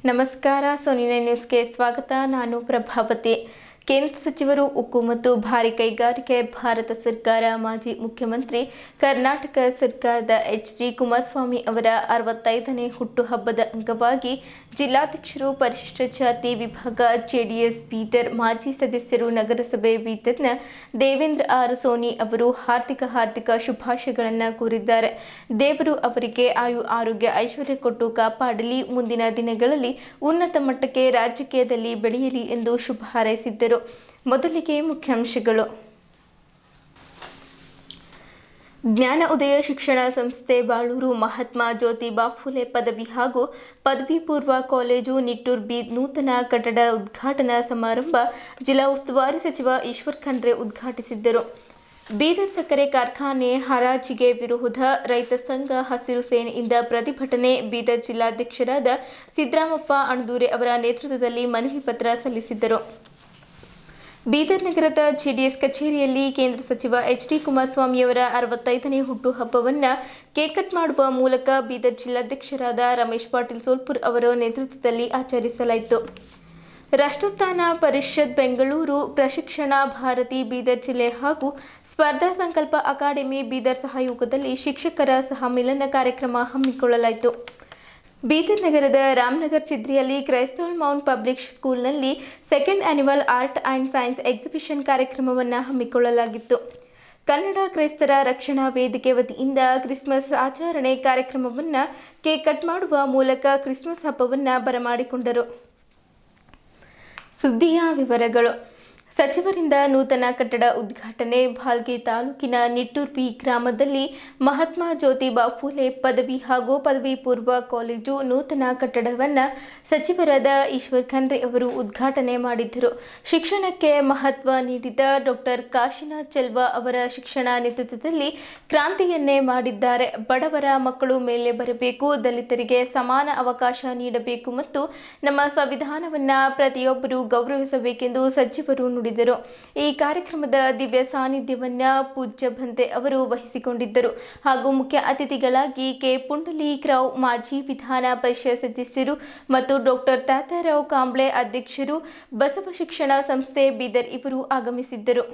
ನಮಸ್ಕಾರ. ಸೋನಿನ ನ್ಯೂಸ್ಗೆ ಸ್ವಾಗತ. ನಾನು ಪ್ರಭಾವತಿ. ಕೇಂದ್ರ ಸಚಿವರು ಉಕ್ಕು ಮತ್ತು ಭಾರಿ ಕೈಗಾರಿಕೆ ಭಾರತ ಸರ್ಕಾರ ಮಾಜಿ ಮುಖ್ಯಮಂತ್ರಿ ಕರ್ನಾಟಕ ಸರ್ಕಾರದ ಎಚ್.ಡಿ. ಕುಮಾರಸ್ವಾಮಿ ಅವರ 65ನೇ ಹುಟ್ಟುಹಬ್ಬದ ಅಂಗವಾಗಿ ಜಿಲ್ಲಾಧ್ಯಕ್ಷರು ಪರಿಶಿಷ್ಟ ಜಾತಿ ವಿಭಾಗ ಜೆಡಿಎಸ್ ಬೀದರ್ ಮಾಜಿ ಸದಸ್ಯರು ನಗರಸಭೆ ಬೀದರ್ನ ದೇವೇಂದ್ರ ಆರ್ ಸೋನಿ ಅವರು ಹಾರ್ದಿಕ ಶುಭಾಶಯಗಳನ್ನು ಕೋರಿದ್ದಾರೆ. ದೇವರು ಅವರಿಗೆ ಆಯು ಆರೋಗ್ಯ ಐಶ್ವರ್ಯ ಕೊಟ್ಟು ಕಾಪಾಡಲಿ, ಮುಂದಿನ ದಿನಗಳಲ್ಲಿ ಉನ್ನತ ಮಟ್ಟಕ್ಕೆ ರಾಜಕೀಯದಲ್ಲಿ ಬೆಳೆಯಲಿ ಎಂದು ಶುಭ ಹಾರೈಸಿದ್ದರು. ಮೊದಲಿಗೆ ಮುಖ್ಯಾಂಶಗಳು. ಜ್ಞಾನ ಉದಯ ಶಿಕ್ಷಣ ಸಂಸ್ಥೆ ಬಾಳೂರು ಮಹಾತ್ಮ ಜ್ಯೋತಿಬಾ ಫುಲೆ ಪದವಿ ಹಾಗೂ ಪದವಿ ಪೂರ್ವ ಕಾಲೇಜು ನಿಟ್ಟೂರ್ ಬಿ ನೂತನ ಕಟ್ಟಡ ಉದ್ಘಾಟನಾ ಸಮಾರಂಭ ಜಿಲ್ಲಾ ಉಸ್ತುವಾರಿ ಸಚಿವ ಈಶ್ವರ್ ಖಂಡ್ರೆ ಉದ್ಘಾಟಿಸಿದ್ದರು. ಬೀದರ್ ಸಕ್ಕರೆ ಕಾರ್ಖಾನೆ ಹರಾಜಿಗೆ ವಿರೋಧ ರೈತ ಸಂಘ ಹಸಿರು ಸೇನೆಯಿಂದ ಪ್ರತಿಭಟನೆ. ಬೀದರ್ ಜಿಲ್ಲಾಧ್ಯಕ್ಷರಾದ ಸಿದ್ದರಾಮಪ್ಪ ಅಣದೂರೆ ಅವರ ನೇತೃತ್ವದಲ್ಲಿ ಮನವಿ ಪತ್ರ ಸಲ್ಲಿಸಿದ್ದರು. ಬೀದರ್ ನಗರದ ಜೆಡಿಎಸ್ ಕಚೇರಿಯಲ್ಲಿ ಕೇಂದ್ರ ಸಚಿವ ಎಚ್.ಡಿ. ಕುಮಾರಸ್ವಾಮಿಯವರ 65ನೇ ಹುಟ್ಟುಹಬ್ಬವನ್ನು ಕೇಕ್ ಕಟ್ ಮಾಡುವ ಮೂಲಕ ಬೀದರ್ ಜಿಲ್ಲಾಧ್ಯಕ್ಷರಾದ ರಮೇಶ್ ಪಾಟೀಲ್ ಸೋಲ್ಪುರ್ ಅವರ ನೇತೃತ್ವದಲ್ಲಿ ಆಚರಿಸಲಾಯಿತು. ರಾಷ್ಟ್ರೋತ್ಥಾನ ಪರಿಷತ್ ಬೆಂಗಳೂರು, ಪ್ರಶಿಕ್ಷಣ ಭಾರತಿ ಬೀದರ್ ಜಿಲ್ಲೆ ಹಾಗೂ ಸ್ಪರ್ಧಾ ಸಂಕಲ್ಪ ಅಕಾಡೆಮಿ ಬೀದರ್ ಸಹಯೋಗದಲ್ಲಿ ಶಿಕ್ಷಕರ ಸಹಮಿಲನ ಕಾರ್ಯಕ್ರಮ ಹಮ್ಮಿಕೊಳ್ಳಲಾಯಿತು. ಬೀದರ್ ನಗರದ ರಾಮನಗರ್ ಚಿದ್ರಿಯಲ್ಲಿ ಕ್ರೈಸ್ಟಲ್ ಮೌಂಟ್ ಪಬ್ಲಿಕ್ ಸ್ಕೂಲ್ನಲ್ಲಿ 2nd annual art and science exhibition ಕಾರ್ಯಕ್ರಮವನ್ನು ಹಮ್ಮಿಕೊಳ್ಳಲಾಗಿತ್ತು. ಕನ್ನಡ ಕ್ರೈಸ್ತರ ರಕ್ಷಣಾ ವೇದಿಕೆ ವತಿಯಿಂದ ಕ್ರಿಸ್ಮಸ್ ಆಚರಣೆ ಕಾರ್ಯಕ್ರಮವನ್ನು ಕೇಕ್ ಕಟ್ ಮಾಡುವ ಮೂಲಕ ಕ್ರಿಸ್ಮಸ್ ಹಬ್ಬವನ್ನು ಬರಮಾಡಿಕೊಂಡರು. ಸುದ್ದಿಯ ವಿವರಗಳು. ಸಚಿವರಿಂದ ನೂತನ ಕಟ್ಟಡ ಉದ್ಘಾಟನೆ. ಭಾಲ್ಗಿ ತಾಲೂಕಿನ ನಿಟ್ಟೂರ್ ಬಿ ಗ್ರಾಮದಲ್ಲಿ ಮಹಾತ್ಮ ಜ್ಯೋತಿಬಾ ಫುಲೆ ಪದವಿ ಹಾಗೂ ಪದವಿ ಪೂರ್ವ ಕಾಲೇಜು ನೂತನ ಕಟ್ಟಡವನ್ನು ಸಚಿವರಾದ ಈಶ್ವರ್ ಖಂಡ್ರೆ ಅವರು ಉದ್ಘಾಟನೆ ಮಾಡಿದ್ದರು. ಶಿಕ್ಷಣಕ್ಕೆ ಮಹತ್ವ ನೀಡಿದ ಡಾಕ್ಟರ್ ಕಾಶಿನಾಥ್ ಚೆಲ್ವಾ ಅವರ ಶಿಕ್ಷಣ ನೇತೃತ್ವದಲ್ಲಿ ಕ್ರಾಂತಿಯನ್ನೇ ಮಾಡಿದ್ದಾರೆ. ಬಡವರ ಮಕ್ಕಳು ಮೇಲೆ ಬರಬೇಕು, ದಲಿತರಿಗೆ ಸಮಾನ ಅವಕಾಶ ನೀಡಬೇಕು ಮತ್ತು ನಮ್ಮ ಸಂವಿಧಾನವನ್ನು ಪ್ರತಿಯೊಬ್ಬರು ಗೌರವಿಸಬೇಕೆಂದು ಸಚಿವರು ನುಡಿದರು. ಈ ಕಾರ್ಯಕ್ರಮದ ದಿವ್ಯ ಸಾನ್ನಿಧ್ಯವನ್ನ ಪೂಜ್ಯ ಭಂತೆ ಅವರು ವಹಿಸಿಕೊಂಡಿದ್ದರು ಹಾಗೂ ಮುಖ್ಯ ಅತಿಥಿಗಳಾಗಿ ಕೆ ಪುಂಡಲೀಕರಾವ್ ಮಾಜಿ ವಿಧಾನ ಪರಿಷತ್ ಸದಸ್ಯರು ಮತ್ತು ಡಾಕ್ಟರ್ ತಾತಾರಾವ್ ಕಾಂಬ್ಳೆ ಅಧ್ಯಕ್ಷರು, ಬಸವ ಶಿಕ್ಷಣ ಸಂಸ್ಥೆ ಬೀದರ್ ಇವರು ಆಗಮಿಸಿದ್ದರು.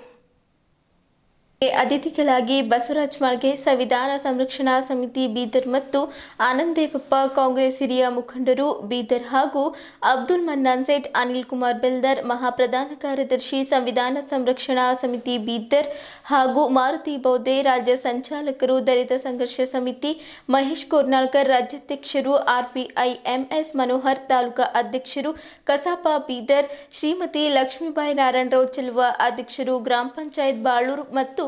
ಅತಿಥಿಗಳಾಗಿ ಬಸವರಾಜ ಮಾಳ್ಗೆ, ಸಂವಿಧಾನ ಸಂರಕ್ಷಣಾ ಸಮಿತಿ ಬೀದರ್ ಮತ್ತು ಆನಂದೇವಪ್ಪ ಕಾಂಗ್ರೆಸ್ ಹಿರಿಯ ಮುಖಂಡರು ಬೀದರ್ ಹಾಗೂ ಅಬ್ದುಲ್ ಮನ್ನಾನ್ ಸೇಠ್, ಅನಿಲ್ ಕುಮಾರ್ ಬೆಲ್ದರ್ ಮಹಾಪ್ರಧಾನ ಕಾರ್ಯದರ್ಶಿ ಸಂವಿಧಾನ ಸಂರಕ್ಷಣಾ ಸಮಿತಿ ಬೀದರ್ ಹಾಗೂ ಮಾರುತಿ ಬೌದ್ಧೆ ರಾಜ್ಯ ಸಂಚಾಲಕರು, ದಲಿತ ಸಂಘರ್ಷ ಸಮಿತಿ ಮಹೇಶ್ ಕೋರ್ನಾಳ್ಕರ್ ರಾಜ್ಯಾಧ್ಯಕ್ಷರು, ಆರ್ಪಿಐ ಎಂಎಸ್ ಮನೋಹರ್ ತಾಲೂಕಾ ಅಧ್ಯಕ್ಷರು, ಕಸಾಪ ಬೀದರ್ ಶ್ರೀಮತಿ ಲಕ್ಷ್ಮೀಬಾಯಿ ನಾರಾಯಣರಾವ್ ಚೆಲ್ವಾ ಅಧ್ಯಕ್ಷರು, ಗ್ರಾಮ ಪಂಚಾಯತ್ ಬಾಳೂರು ಮತ್ತು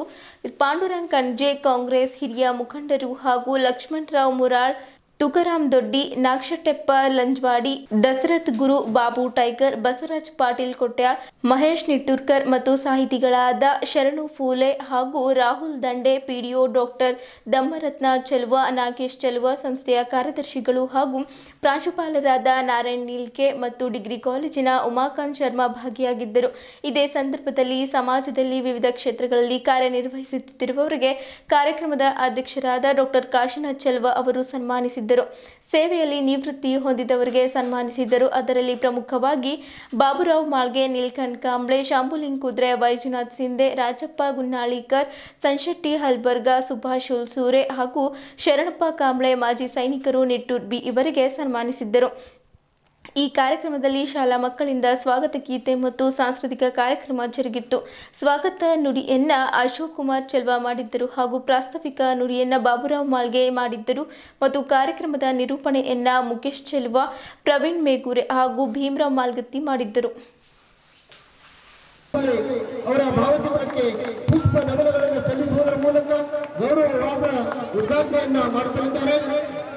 ಪಾಂಡುರಂಗ್ ಕಣ್ಜೆ ಕಾಂಗ್ರೆಸ್ ಹಿರಿಯ ಮುಖಂಡರು ಹಾಗೂ ಲಕ್ಷ್ಮಣರಾವ್ ಮುರಾಳ್, ತುಕಾರಾಮ್ ದೊಡ್ಡಿ, ನಾಗಶೆಟ್ಟೆಪ್ಪ ಲಂಜ್ವಾಡಿ, ದಸರಥ್ ಗುರು, ಬಾಬು ಟೈಗರ್, ಬಸವರಾಜ್ ಪಾಟೀಲ್ ಕೊಟ್ಯಾಳ್, ಮಹೇಶ್ ನಿಟ್ಟೂರ್ಕರ್ ಮತ್ತು ಸಾಹಿತಿಗಳಾದ ಶರಣು ಫೂಲೆ ಹಾಗೂ ರಾಹುಲ್ ದಂಡೆ, ಪಿಡಿಒ ಡಾಕ್ಟರ್ ದಮ್ಮರತ್ನ ಚೆಲ್ವಾ, ನಾಗೇಶ್ ಚೆಲ್ವಾ, ಸಂಸ್ಥೆಯ ಕಾರ್ಯದರ್ಶಿಗಳು ಹಾಗೂ ಪ್ರಾಂಶುಪಾಲರಾದ ನಾರಾಯಣ್ ನೀಲ್ಕೆ ಮತ್ತು ಡಿಗ್ರಿ ಕಾಲೇಜಿನ ಉಮಾಕಾಂತ್ ಶರ್ಮಾ ಭಾಗಿಯಾಗಿದ್ದರು. ಇದೇ ಸಂದರ್ಭದಲ್ಲಿ ಸಮಾಜದಲ್ಲಿ ವಿವಿಧ ಕ್ಷೇತ್ರಗಳಲ್ಲಿ ಕಾರ್ಯನಿರ್ವಹಿಸುತ್ತಿರುವವರಿಗೆ ಕಾರ್ಯಕ್ರಮದ ಅಧ್ಯಕ್ಷರಾದ ಡಾಕ್ಟರ್ ಕಾಶಿನಾಥ್ ಚೆಲ್ವಾ ಅವರು ಸನ್ಮಾನಿಸಿದ್ದರು. ಸೇವೆಯಲ್ಲಿ ನಿವೃತ್ತಿ ಹೊಂದಿದವರಿಗೆ ಸನ್ಮಾನಿಸಿದರು. ಅದರಲ್ಲಿ ಪ್ರಮುಖವಾಗಿ ಬಾಬುರಾವ್ ಮಾಳ್ಗೆ, ನೀಲ್ಕಂಠ್ ಕಾಂಬ್ಳೆ, ಶಾಂಭುಲಿಂಗ್ ಕುದ್ರೆ, ವೈಜನಾಥ್ ಸಿಂಧೆ, ರಾಜಪ್ಪ ಗುನ್ನಾಳಿಕರ್, ಸಂಶೆಟ್ಟಿ ಹಲ್ಬರ್ಗ, ಸುಭಾಷ್ ಹುಲ್ಸೂರೆ ಹಾಗೂ ಶರಣಪ್ಪ ಕಾಂಬ್ಳೆ ಮಾಜಿ ಸೈನಿಕರು ನಿಟ್ಟೂರ್ ಬಿ ಇವರಿಗೆ ಸನ್ಮಾನಿಸಿದ್ದರು. ಈ ಕಾರ್ಯಕ್ರಮದಲ್ಲಿ ಶಾಲಾ ಮಕ್ಕಳಿಂದ ಸ್ವಾಗತ ಗೀತೆ ಮತ್ತು ಸಾಂಸ್ಕೃತಿಕ ಕಾರ್ಯಕ್ರಮ ಜರುಗಿತ್ತು. ಸ್ವಾಗತ ನುಡಿಯನ್ನ ಅಶೋಕ್ ಕುಮಾರ್ ಚೆಲ್ವಾ ಮಾಡಿದ್ದರು ಹಾಗೂ ಪ್ರಾಸ್ತಾವಿಕ ನುಡಿಯನ್ನ ಬಾಬುರಾವ್ ಮಾಳ್ಗೆ ಮಾಡಿದ್ದರು ಮತ್ತು ಕಾರ್ಯಕ್ರಮದ ನಿರೂಪಣೆಯನ್ನ ಮುಖೇಶ್ ಚೆಲ್ವಾ, ಪ್ರವೀಣ್ ಮೇಗೂರೆ ಹಾಗೂ ಭೀಮರಾವ್ ಮಾಲ್ಗತ್ತಿ ಮಾಡಿದ್ದರು. ಅವರ ಭಾವಚಿತ್ರಕ್ಕೆ ಪುಷ್ಪ ನಮನಗಳನ್ನು ಸಲ್ಲಿಸುವುದರ ಮೂಲಕ ಗೌರವವಾದ ಉದ್ಘಾಟನೆಯನ್ನ ಮಾಡುತ್ತಿದ್ದಾರೆ.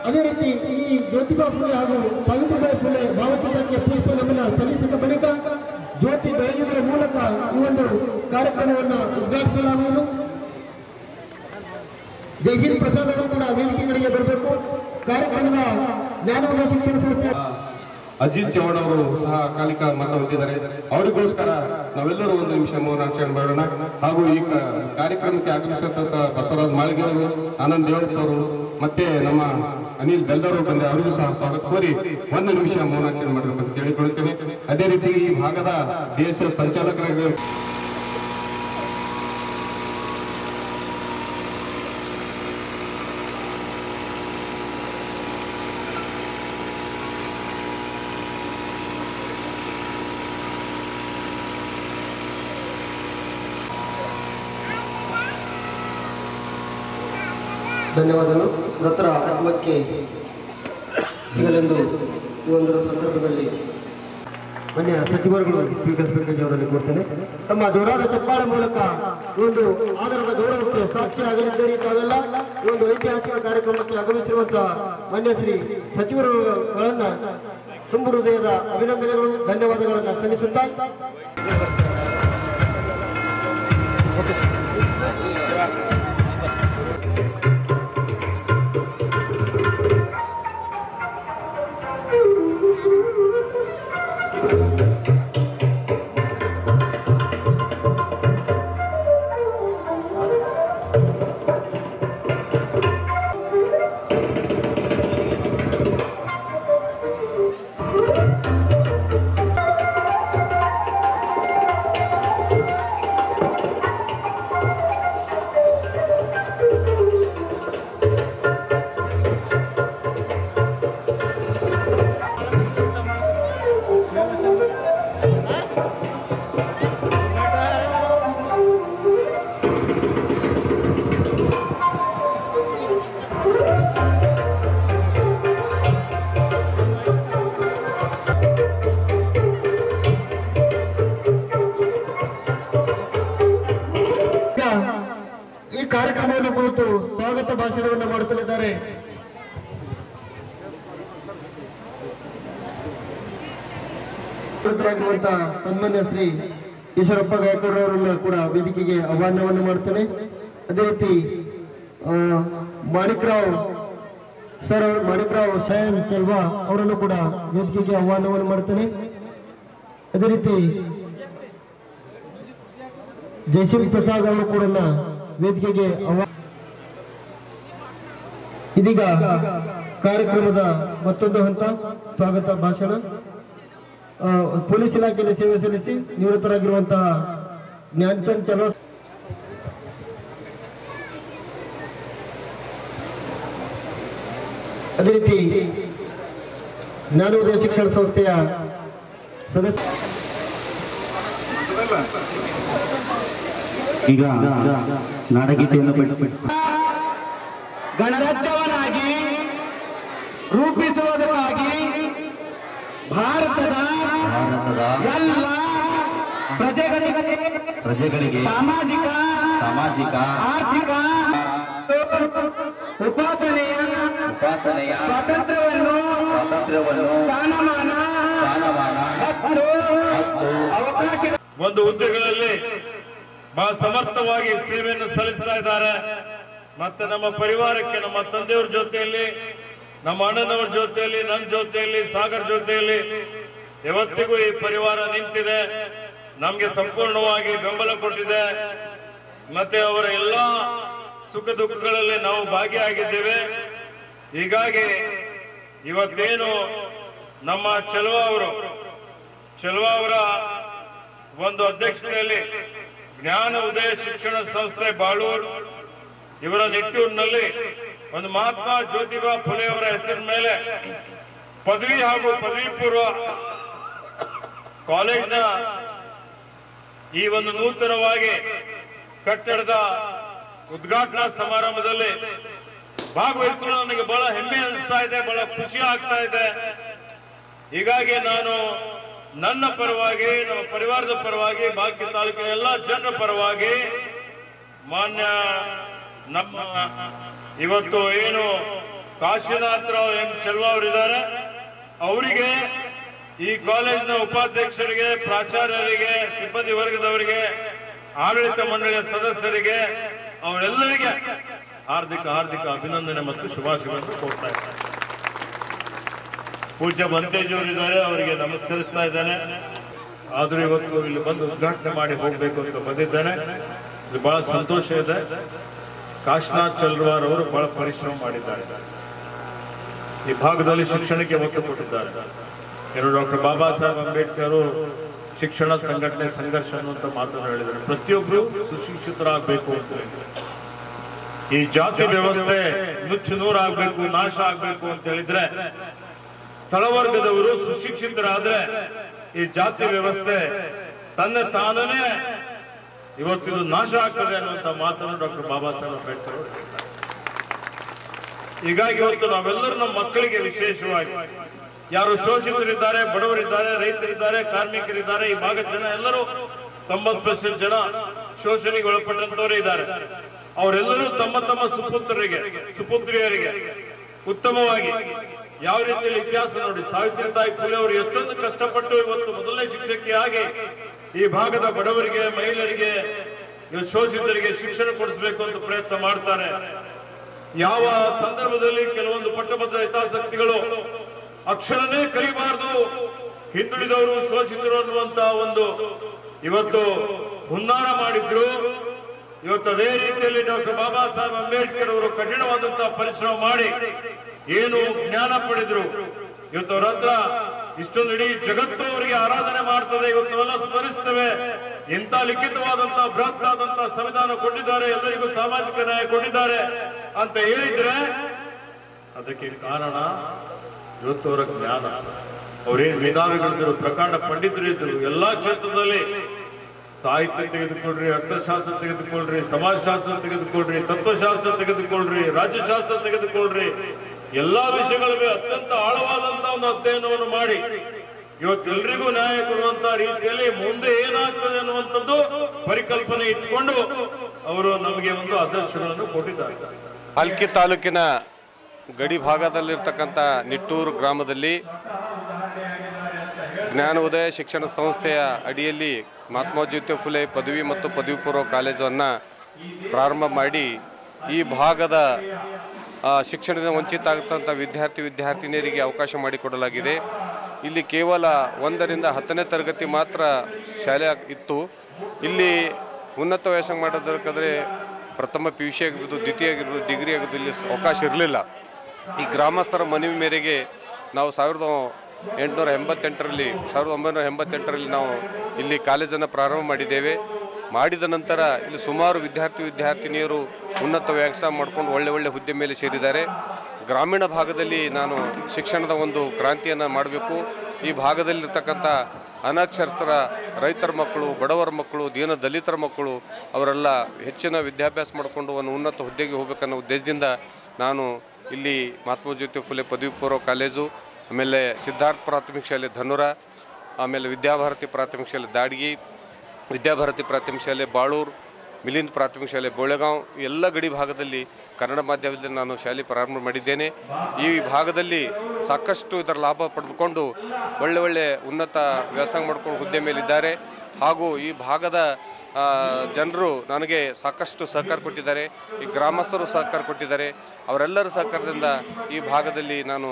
ಅದೇ ರೀತಿ ಈ ಜ್ಯೋತಿಬಾ ಫುಲೆ ಹಾಗೂ ಸಾವಿತ್ರಿಬಾಯಿ ಫುಲೆ ಭಾವಚಿತ್ರಕ್ಕೆ ಪುಷ್ಪ ನಮನ ಸಲ್ಲಿಸಿದ ಬಳಿಕ ಜ್ಯೋತಿ ಬೆಳಗುವುದರ ಮೂಲಕ ಈ ಒಂದು ಕಾರ್ಯಕ್ರಮವನ್ನು ಉದ್ಘಾಟಿಸಲಾಗುವುದು. ಜಯಶ್ರೀ ಪ್ರಸಾದ್ ಅವರು ಕೂಡ ವೇದಿಕೆಗಳಿಗೆ ಬರಬೇಕು. ಕಾರ್ಯಕ್ರಮದ ಜ್ಞಾನೋದಯ ಶಿಕ್ಷಣ ಸಂಸ್ಥೆ ಅಜಿತ್ ಚೌಹಾಣ್ ಅವರು ಸಹ ಅಕಾಲಿಕ ಮತ ಹೊಂದಿದ್ದಾರೆ. ಅವರಿಗೋಸ್ಕರ ನಾವೆಲ್ಲರೂ ಒಂದು ನಿಮಿಷ ಮೌನಾಚರಣೆ ಮಾಡೋಣ. ಹಾಗೂ ಈ ಕಾರ್ಯಕ್ರಮಕ್ಕೆ ಆಗಮಿಸಿದಂತ ಬಸವರಾಜ ಮಾಳ್ಗೆ ಅವರು, ಆನಂದ್ ದೇವಪ್ಪ ಅವರು, ಮತ್ತೆ ನಮ್ಮ ಅನಿಲ್ ಬೆಲ್ದರ್ ಅವರು ಬಂದೆ, ಅವರಿಗೂ ಸಹ ಸ್ವಾಗತ ಕೋರಿ ಒಂದು ನಿಮಿಷ ಮೌನಾಚರಣೆ ಮಾಡಬೇಕಂತ ಕೇಳಿಕೊಳ್ಳುತ್ತೇನೆ. ಅದೇ ರೀತಿ ಈ ಭಾಗದ DSS ಸಂಚಾಲಕರಾಗಿ ಧನ್ಯವಾದಗಳು. ವೃತ್ತರ ಆತ್ಮಕ್ಕೆ ಈಗಲೆಂದು ಈ ಒಂದು ಸಂದರ್ಭದಲ್ಲಿ ಮಾನ್ಯ ಸಚಿವರುಗಳು ಸ್ವೀಕರಿಸಬೇಕೆಂದು ಅವರಲ್ಲಿ ಕೋರ್ತೇನೆ. ತಮ್ಮ ಜೋರಾದ ಚಪ್ಪಾಳೆ ಮೂಲಕ ಈ ಒಂದು ಆಧಾರದ ಗೌರವಕ್ಕೆ ಸಾಕ್ಷಿಯಾಗಲಿದ್ದೀರಿ. ತಾವೆಲ್ಲ ಈ ಒಂದು ಐತಿಹಾಸಿಕ ಕಾರ್ಯಕ್ರಮಕ್ಕೆ ಆಗಮಿಸಿರುವಂತಹ ಮಾನ್ಯ ಶ್ರೀ ಸಚಿವರುಗಳನ್ನ ತುಂಬು ಹೃದಯದ ಅಭಿನಂದನೆಗಳು, ಧನ್ಯವಾದಗಳನ್ನು ಸಲ್ಲಿಸುತ್ತಾ ಈ ಕಾರ್ಯಕ್ರಮವನ್ನು ಕುರಿತು ಸ್ವಾಗತ ಭಾಷಣವನ್ನು ಮಾಡುತ್ತಲಿದ್ದಾರೆ. ಆಗಿರುವಂತಹ ಸನ್ಮಾನ್ಯ ಶ್ರೀ ಈಶ್ವರಪ್ಪ ಗಾಯಕವಾಡ್ ಅವರನ್ನು ಕೂಡ ವೇದಿಕೆಗೆ ಆಹ್ವಾನವನ್ನು ಮಾಡುತ್ತೇನೆ. ಅದೇ ರೀತಿ ಮಾಣಿಕ್ರಾವ್ ಶಯನ್ ಚೆಲ್ವಾ ಅವರನ್ನು ಕೂಡ ವೇದಿಕೆಗೆ ಆಹ್ವಾನವನ್ನು ಮಾಡುತ್ತೇನೆ. ಅದೇ ರೀತಿ ಜಯಸಿಂಗ್ ಪ್ರಸಾದ್ ಅವರು ಕೂಡ ವೇದಿಕೆಗೆ ಇದೀಗ ಕಾರ್ಯಕ್ರಮದ ಮತ್ತೊಂದು ಹಂತ ಸ್ವಾಗತ ಭಾಷಣ. ಪೊಲೀಸ್ ಇಲಾಖೆಯಲ್ಲಿ ಸೇವೆ ಸಲ್ಲಿಸಿ ನಿವೃತ್ತರಾಗಿರುವಂತಹ ಜ್ಞಾನಚಂದ್ ಚಲೋ, ಅದೇ ರೀತಿ ಜ್ಞಾನೋದಯ ಶಿಕ್ಷಣ ಸಂಸ್ಥೆಯ ಸದಸ್ಯ. ಈಗ ನಾಡಗೀತೆಯನ್ನು ಗಣರಾಜ್ಯವನ್ನಾಗಿ ರೂಪಿಸುವುದಕ್ಕಾಗಿ ಭಾರತದ ಎಲ್ಲ ಪ್ರಜೆಗಳಿಗೆ ಸಾಮಾಜಿಕ ಆರ್ಥಿಕ ಉಪಾಸನೆಯ ಸ್ವಾತಂತ್ರ್ಯವನ್ನು ಸ್ಥಾನಮಾನ ಅವಕಾಶ ಒಂದು ಹುದ್ದೆಗಳಲ್ಲಿ ಬಹಳ ಸಮರ್ಥವಾಗಿ ಸೇವೆಯನ್ನು ಸಲ್ಲಿಸ್ತಾ ಇದ್ದಾರೆ. ಮತ್ತೆ ನಮ್ಮ ಪರಿವಾರಕ್ಕೆ, ನಮ್ಮ ತಂದೆಯವ್ರ ಜೊತೆಯಲ್ಲಿ, ನಮ್ಮ ಅಣ್ಣನವ್ರ ಜೊತೆಯಲ್ಲಿ, ನನ್ನ ಜೊತೆಯಲ್ಲಿ, ಸಾಗರ್ ಜೊತೆಯಲ್ಲಿ ಯಾವತ್ತಿಗೂ ಈ ಪರಿವಾರ ನಿಂತಿದೆ. ನಮ್ಗೆ ಸಂಪೂರ್ಣವಾಗಿ ಬೆಂಬಲ ಕೊಟ್ಟಿದೆ. ಮತ್ತೆ ಅವರ ಎಲ್ಲಾ ಸುಖ ದುಃಖಗಳಲ್ಲಿ ನಾವು ಭಾಗಿಯಾಗಿದ್ದೇವೆ. ಹೀಗಾಗಿ ಇವತ್ತೇನು ನಮ್ಮ ಚೆಲ್ವಾ ಅವರ ಒಂದು ಅಧ್ಯಕ್ಷತೆಯಲ್ಲಿ ಜ್ಞಾನ ಉದಯ ಶಿಕ್ಷಣ ಸಂಸ್ಥೆ ಬಾಳೂರು ಇವರ ನಿಟ್ಟೂರಿನಲ್ಲಿ ಒಂದು ಮಹಾತ್ಮ ಜ್ಯೋತಿಬಾ ಫುಲೆ ಅವರ ಹೆಸರಿನ ಮೇಲೆ ಪದವಿ ಹಾಗೂ ಪದವಿ ಪೂರ್ವ ಕಾಲೇಜಿನ ಈ ಒಂದು ನೂತನವಾಗಿ ಕಟ್ಟಡದ ಉದ್ಘಾಟನಾ ಸಮಾರಂಭದಲ್ಲಿ ಭಾಗವಹಿಸಲು ನನಗೆ ಬಹಳ ಹೆಮ್ಮೆ ಅನಿಸ್ತಾ ಇದೆ, ಬಹಳ ಖುಷಿ ಆಗ್ತಾ ಇದೆ. ಹೀಗಾಗಿ ನಾನು ನನ್ನ ಪರವಾಗಿ, ನಮ್ಮ ಪರಿವಾರದ ಪರವಾಗಿ, ಬಾಕಿ ತಾಲೂಕಿನ ಎಲ್ಲ ಜನರ ಪರವಾಗಿ ಮಾನ್ಯ ನಮ್ಮ ಇವತ್ತು ಏನು ಕಾಶಿನಾಥ್ ರಾವ್ ಎಂ ಚೆಲ್ವಾ ಅವರಿದ್ದಾರೆ, ಅವರಿಗೆ, ಈ ಕಾಲೇಜಿನ ಉಪಾಧ್ಯಕ್ಷರಿಗೆ, ಪ್ರಾಚಾರ್ಯರಿಗೆ, ಸಿಬ್ಬಂದಿ ವರ್ಗದವರಿಗೆ, ಆಡಳಿತ ಮಂಡಳಿಯ ಸದಸ್ಯರಿಗೆ, ಅವರೆಲ್ಲರಿಗೆ ಹಾರ್ದಿಕ ಅಭಿನಂದನೆ ಮತ್ತು ಶುಭಾಶಯಗಳನ್ನು ಕೊಡ್ತಾ ಇದ್ದಾರೆ. ಪೂಜ್ಯ ಬಂತೇಜಿಯವರಿದ್ದಾರೆ, ಅವರಿಗೆ ನಮಸ್ಕರಿಸ್ತಾ ಇದ್ದೇನೆ. ಆದರೂ ಇವತ್ತು ಇಲ್ಲಿ ಬಂದು ಉದ್ಘಾಟನೆ ಮಾಡಿ ಹೋಗ್ಬೇಕು ಅಂತ ಬಂದಿದ್ದೇನೆ. ಇದು ಬಹಳ ಸಂತೋಷ ಇದೆ. ಕಾಶಿನಾಥ್ ಚೆಲ್ವಾರ್ ಅವರು ಬಹಳ ಪರಿಶ್ರಮ ಮಾಡಿದ್ದಾರೆ. ಈ ಭಾಗದಲ್ಲಿ ಶಿಕ್ಷಣಕ್ಕೆ ಒತ್ತು ಕೊಟ್ಟಿದ್ದಾರೆ. ಡಾಕ್ಟರ್ ಬಾಬಾ ಸಾಹೇಬ್ ಅಂಬೇಡ್ಕರ್ ಶಿಕ್ಷಣ ಸಂಘಟನೆ ಸಂಘರ್ಷ ಅನ್ನುವಂಥ ಮಾತನ್ನು ಹೇಳಿದ್ದಾರೆ. ಪ್ರತಿಯೊಬ್ಬರು ಸುಶಿಕ್ಷಿತರಾಗಬೇಕು ಅಂತ ಹೇಳಿದ್ದಾರೆ. ಈ ಜಾತಿ ವ್ಯವಸ್ಥೆ ನುಚ್ಚು ನೂರಾಗಬೇಕು, ನಾಶ ಆಗಬೇಕು ಅಂತ ಹೇಳಿದ್ರೆ ತಳವರ್ಗದವರು ಸುಶಿಕ್ಷಿತರಾದ್ರೆ ಈ ಜಾತಿ ವ್ಯವಸ್ಥೆ ತನ್ನ ತಾನೇ ಇವತ್ತಿದು ನಾಶ ಆಗ್ತದೆ ಅನ್ನುವಂಥ ಮಾತನ್ನು ಡಾಕ್ಟರ್ ಬಾಬಾ ಸಾಹೇಬ್ ಅಂಬೇಡ್ಕರ್ ಹೇಳಿದ್ದಾರೆ. ಹೀಗಾಗಿ ಇವತ್ತು ನಾವೆಲ್ಲರೂ ನಮ್ಮ ಮಕ್ಕಳಿಗೆ ವಿಶೇಷವಾಗಿ ಯಾರು ಶೋಷಿತರಿದ್ದಾರೆ, ಬಡವರಿದ್ದಾರೆ, ರೈತರಿದ್ದಾರೆ, ಕಾರ್ಮಿಕರಿದ್ದಾರೆ, ಈ ಭಾಗದ ಜನ ಎಲ್ಲರೂ 90% ಜನ ಶೋಷಣೆಗೆ ಒಳಪಟ್ಟಂತವರೇ ಇದ್ದಾರೆ. ಅವರೆಲ್ಲರೂ ತಮ್ಮ ತಮ್ಮ ಸುಪುತ್ರಿಯರಿಗೆ ಉತ್ತಮವಾಗಿ ಯಾವ ರೀತಿಯಲ್ಲಿ ಇತಿಹಾಸ ನೋಡಿ, ಸಾವಿತ್ರಿಬಾಯಿ ಫುಲೆ ಅವರು ಎಷ್ಟೊಂದು ಕಷ್ಟಪಟ್ಟು ಇವತ್ತು ಮೊದಲನೇ ಶಿಕ್ಷಕಿಯಾಗಿ ಈ ಭಾಗದ ಬಡವರಿಗೆ, ಮಹಿಳೆಯರಿಗೆ, ಶೋಷಿತರಿಗೆ ಶಿಕ್ಷಣ ಕೊಡಿಸಬೇಕು ಅಂತ ಪ್ರಯತ್ನ ಮಾಡ್ತಾರೆ. ಯಾವ ಸಂದರ್ಭದಲ್ಲಿ ಕೆಲವೊಂದು ಪಟ್ಟಭದ್ರ ಹಿತಾಸಕ್ತಿಗಳು ಅಕ್ಷರನೇ ಕಲಿಬಾರದು, ಹಿಂದುಳಿದವರು ಶೋಷಿತರು ಅನ್ನುವಂತ ಒಂದು ಇವತ್ತು ಹುನ್ನಾರ ಮಾಡಿದ್ರು. ಇವತ್ತು ಅದೇ ರೀತಿಯಲ್ಲಿ ಡಾಕ್ಟರ್ ಬಾಬಾ ಸಾಹೇಬ್ ಅಂಬೇಡ್ಕರ್ ಅವರು ಕಠಿಣವಾದಂತಹ ಪರಿಶ್ರಮ ಮಾಡಿ ಏನು ಜ್ಞಾನ ಪಡೆದ್ರು. ಇವತ್ತು ಅವರ ಹತ್ರ ಇಷ್ಟೊಂದು ಇಡೀ ಜಗತ್ತು ಅವರಿಗೆ ಆರಾಧನೆ ಮಾಡ್ತದೆ. ಇವತ್ತು ನಾವೆಲ್ಲ ಸ್ಮರಿಸ್ತೇವೆ. ಇಂಥ ಲಿಖಿತವಾದಂತಹ ಬೃಹತ್ ಆದಂತಹ ಸಂವಿಧಾನ ಕೊಟ್ಟಿದ್ದಾರೆ, ಎಲ್ಲರಿಗೂ ಸಾಮಾಜಿಕ ನ್ಯಾಯ ಕೊಟ್ಟಿದ್ದಾರೆ ಅಂತ ಹೇಳಿದ್ರೆ ಅದಕ್ಕೆ ಕಾರಣ ಇವತ್ತು ಅವರ ಜ್ಞಾನ. ಅವರೇನು ಮೇಧಾವಿಗಳಿದ್ರು, ಪ್ರಕಾಂಡ ಪಂಡಿತರು ಇದ್ರು. ಎಲ್ಲಾ ಕ್ಷೇತ್ರದಲ್ಲಿ ಸಾಹಿತ್ಯ ತೆಗೆದುಕೊಳ್ರಿ, ಅರ್ಥಶಾಸ್ತ್ರ ತೆಗೆದುಕೊಳ್ರಿ, ಸಮಾಜಶಾಸ್ತ್ರ ತೆಗೆದುಕೊಳ್ರಿ, ತತ್ವಶಾಸ್ತ್ರ ತೆಗೆದುಕೊಳ್ರಿ, ರಾಜ್ಯಶಾಸ್ತ್ರ ತೆಗೆದುಕೊಳ್ರಿ, ಎಲ್ಲಾ ವಿಷಯಗಳಿಗೆ ಅತ್ಯಂತ ಆಳವಾದಂತಹ ಒಂದು ಅಧ್ಯಯನವನ್ನು ಮಾಡಿ ಇವತ್ತು ಎಲ್ರಿಗೂ ನ್ಯಾಯ ಕೊಡುವಂತಹ ರೀತಿಯಲ್ಲಿ ಮುಂದೆ ಏನಾಗ್ತದೆ ಅನ್ನುವಂಥದ್ದು ಪರಿಕಲ್ಪನೆ ಇಟ್ಕೊಂಡು ಅವರು ನಮಗೆ ಒಂದು ಆದರ್ಶಗಳನ್ನು ಕೊಟ್ಟಿದ್ದಾರೆ. ಹಲ್ಕಿ ತಾಲೂಕಿನ ಗಡಿ ಭಾಗದಲ್ಲಿರ್ತಕ್ಕಂಥ ನಿಟ್ಟೂರು ಗ್ರಾಮದಲ್ಲಿ ಜ್ಞಾನ ಉದಯ ಶಿಕ್ಷಣ ಸಂಸ್ಥೆಯ ಅಡಿಯಲ್ಲಿ ಮಹಾತ್ಮ ಜ್ಯೋತಿ ಫುಲೆ ಪದವಿ ಮತ್ತು ಪದವಿ ಪೂರ್ವ ಕಾಲೇಜನ್ನು ಪ್ರಾರಂಭ ಮಾಡಿ ಈ ಭಾಗದ ಶಿಕ್ಷಣದಿಂದ ವಂಚಿತ ಆಗತಕ್ಕಂಥ ವಿದ್ಯಾರ್ಥಿನಿಯರಿಗೆ ಅವಕಾಶ ಮಾಡಿಕೊಡಲಾಗಿದೆ. ಇಲ್ಲಿ ಕೇವಲ 1ರಿಂದ 10ನೇ ತರಗತಿ ಮಾತ್ರ ಶಾಲೆ ಇತ್ತು. ಇಲ್ಲಿ ಉನ್ನತ ವ್ಯಾಸಂಗ ಮಾಡೋದಕ್ಕಾದರೆ ಪ್ರಥಮ PUC ಆಗಿರ್ಬೋದು, ದ್ವಿತೀಯ ಆಗಿರ್ಬೋದು, ಡಿಗ್ರಿ ಆಗಿರ್ಬೋದು ಇಲ್ಲಿ ಅವಕಾಶ ಇರಲಿಲ್ಲ. ಈ ಗ್ರಾಮಸ್ಥರ ಮನವಿ ಮೇರೆಗೆ ನಾವು 1988ರಲ್ಲಿ ನಾವು ಇಲ್ಲಿ ಕಾಲೇಜನ್ನು ಪ್ರಾರಂಭ ಮಾಡಿದ್ದೇವೆ. ಮಾಡಿದ ನಂತರ ಇಲ್ಲಿ ಸುಮಾರು ವಿದ್ಯಾರ್ಥಿನಿಯರು ಉನ್ನತ ವ್ಯಾಸಂಗ ಮಾಡಿಕೊಂಡು ಒಳ್ಳೆ ಹುದ್ದೆ ಮೇಲೆ ಸೇರಿದ್ದಾರೆ. ಗ್ರಾಮೀಣ ಭಾಗದಲ್ಲಿ ನಾನು ಶಿಕ್ಷಣದ ಒಂದು ಕ್ರಾಂತಿಯನ್ನು ಮಾಡಬೇಕು. ಈ ಭಾಗದಲ್ಲಿರ್ತಕ್ಕಂಥ ಅನಕ್ಷರಸ್ಥರ ರೈತರ ಮಕ್ಕಳು, ಬಡವರ ಮಕ್ಕಳು, ದೀನ ದಲಿತರ ಮಕ್ಕಳು ಅವರೆಲ್ಲ ಹೆಚ್ಚಿನ ವಿದ್ಯಾಭ್ಯಾಸ ಮಾಡಿಕೊಂಡು ಒಂದು ಉನ್ನತ ಹುದ್ದೆಗೆ ಹೋಗಬೇಕನ್ನೋ ಉದ್ದೇಶದಿಂದ ನಾನು ಇಲ್ಲಿ ಮಹಾತ್ಮ ಜ್ಯೋತಿ ಫುಲೆ ಪದವಿ ಪೂರ್ವ ಕಾಲೇಜು, ಆಮೇಲೆ ಸಿದ್ಧಾರ್ಥ ಪ್ರಾಥಮಿಕ ಶಾಲೆ ಧನುರ, ಆಮೇಲೆ ವಿದ್ಯಾಭಾರತಿ ಪ್ರಾಥಮಿಕ ಶಾಲೆ ದಾಡ್ಗಿ, ವಿದ್ಯಾಭಾರತಿ ಪ್ರಾಥಮಿಕ ಶಾಲೆ ಬಾಳೂರು, ಮಿಲಿಂದ್ ಪ್ರಾಥಮಿಕ ಶಾಲೆ ಬೋಳೆಗಾಂವ್, ಎಲ್ಲ ಗಡಿ ಭಾಗದಲ್ಲಿ ಕನ್ನಡ ಮಾಧ್ಯಮದಲ್ಲಿ ನಾನು ಶಾಲೆ ಪ್ರಾರಂಭ ಮಾಡಿದ್ದೇನೆ. ಈ ಭಾಗದಲ್ಲಿ ಸಾಕಷ್ಟು ಇದರ ಲಾಭ ಪಡೆದುಕೊಂಡು ಒಳ್ಳೆ ಉನ್ನತ ವ್ಯಾಸಂಗ ಮಾಡಿಕೊಂಡು ಹುದ್ದೆ ಮೇಲಿದ್ದಾರೆ. ಹಾಗೂ ಈ ಭಾಗದ ಜನರು ನನಗೆ ಸಾಕಷ್ಟು ಸಹಕಾರ ಕೊಟ್ಟಿದ್ದಾರೆ. ಈ ಗ್ರಾಮಸ್ಥರು ಸಹಕಾರ ಕೊಟ್ಟಿದ್ದಾರೆ. ಅವರೆಲ್ಲರ ಸಹಕಾರದಿಂದ ಈ ಭಾಗದಲ್ಲಿ ನಾನು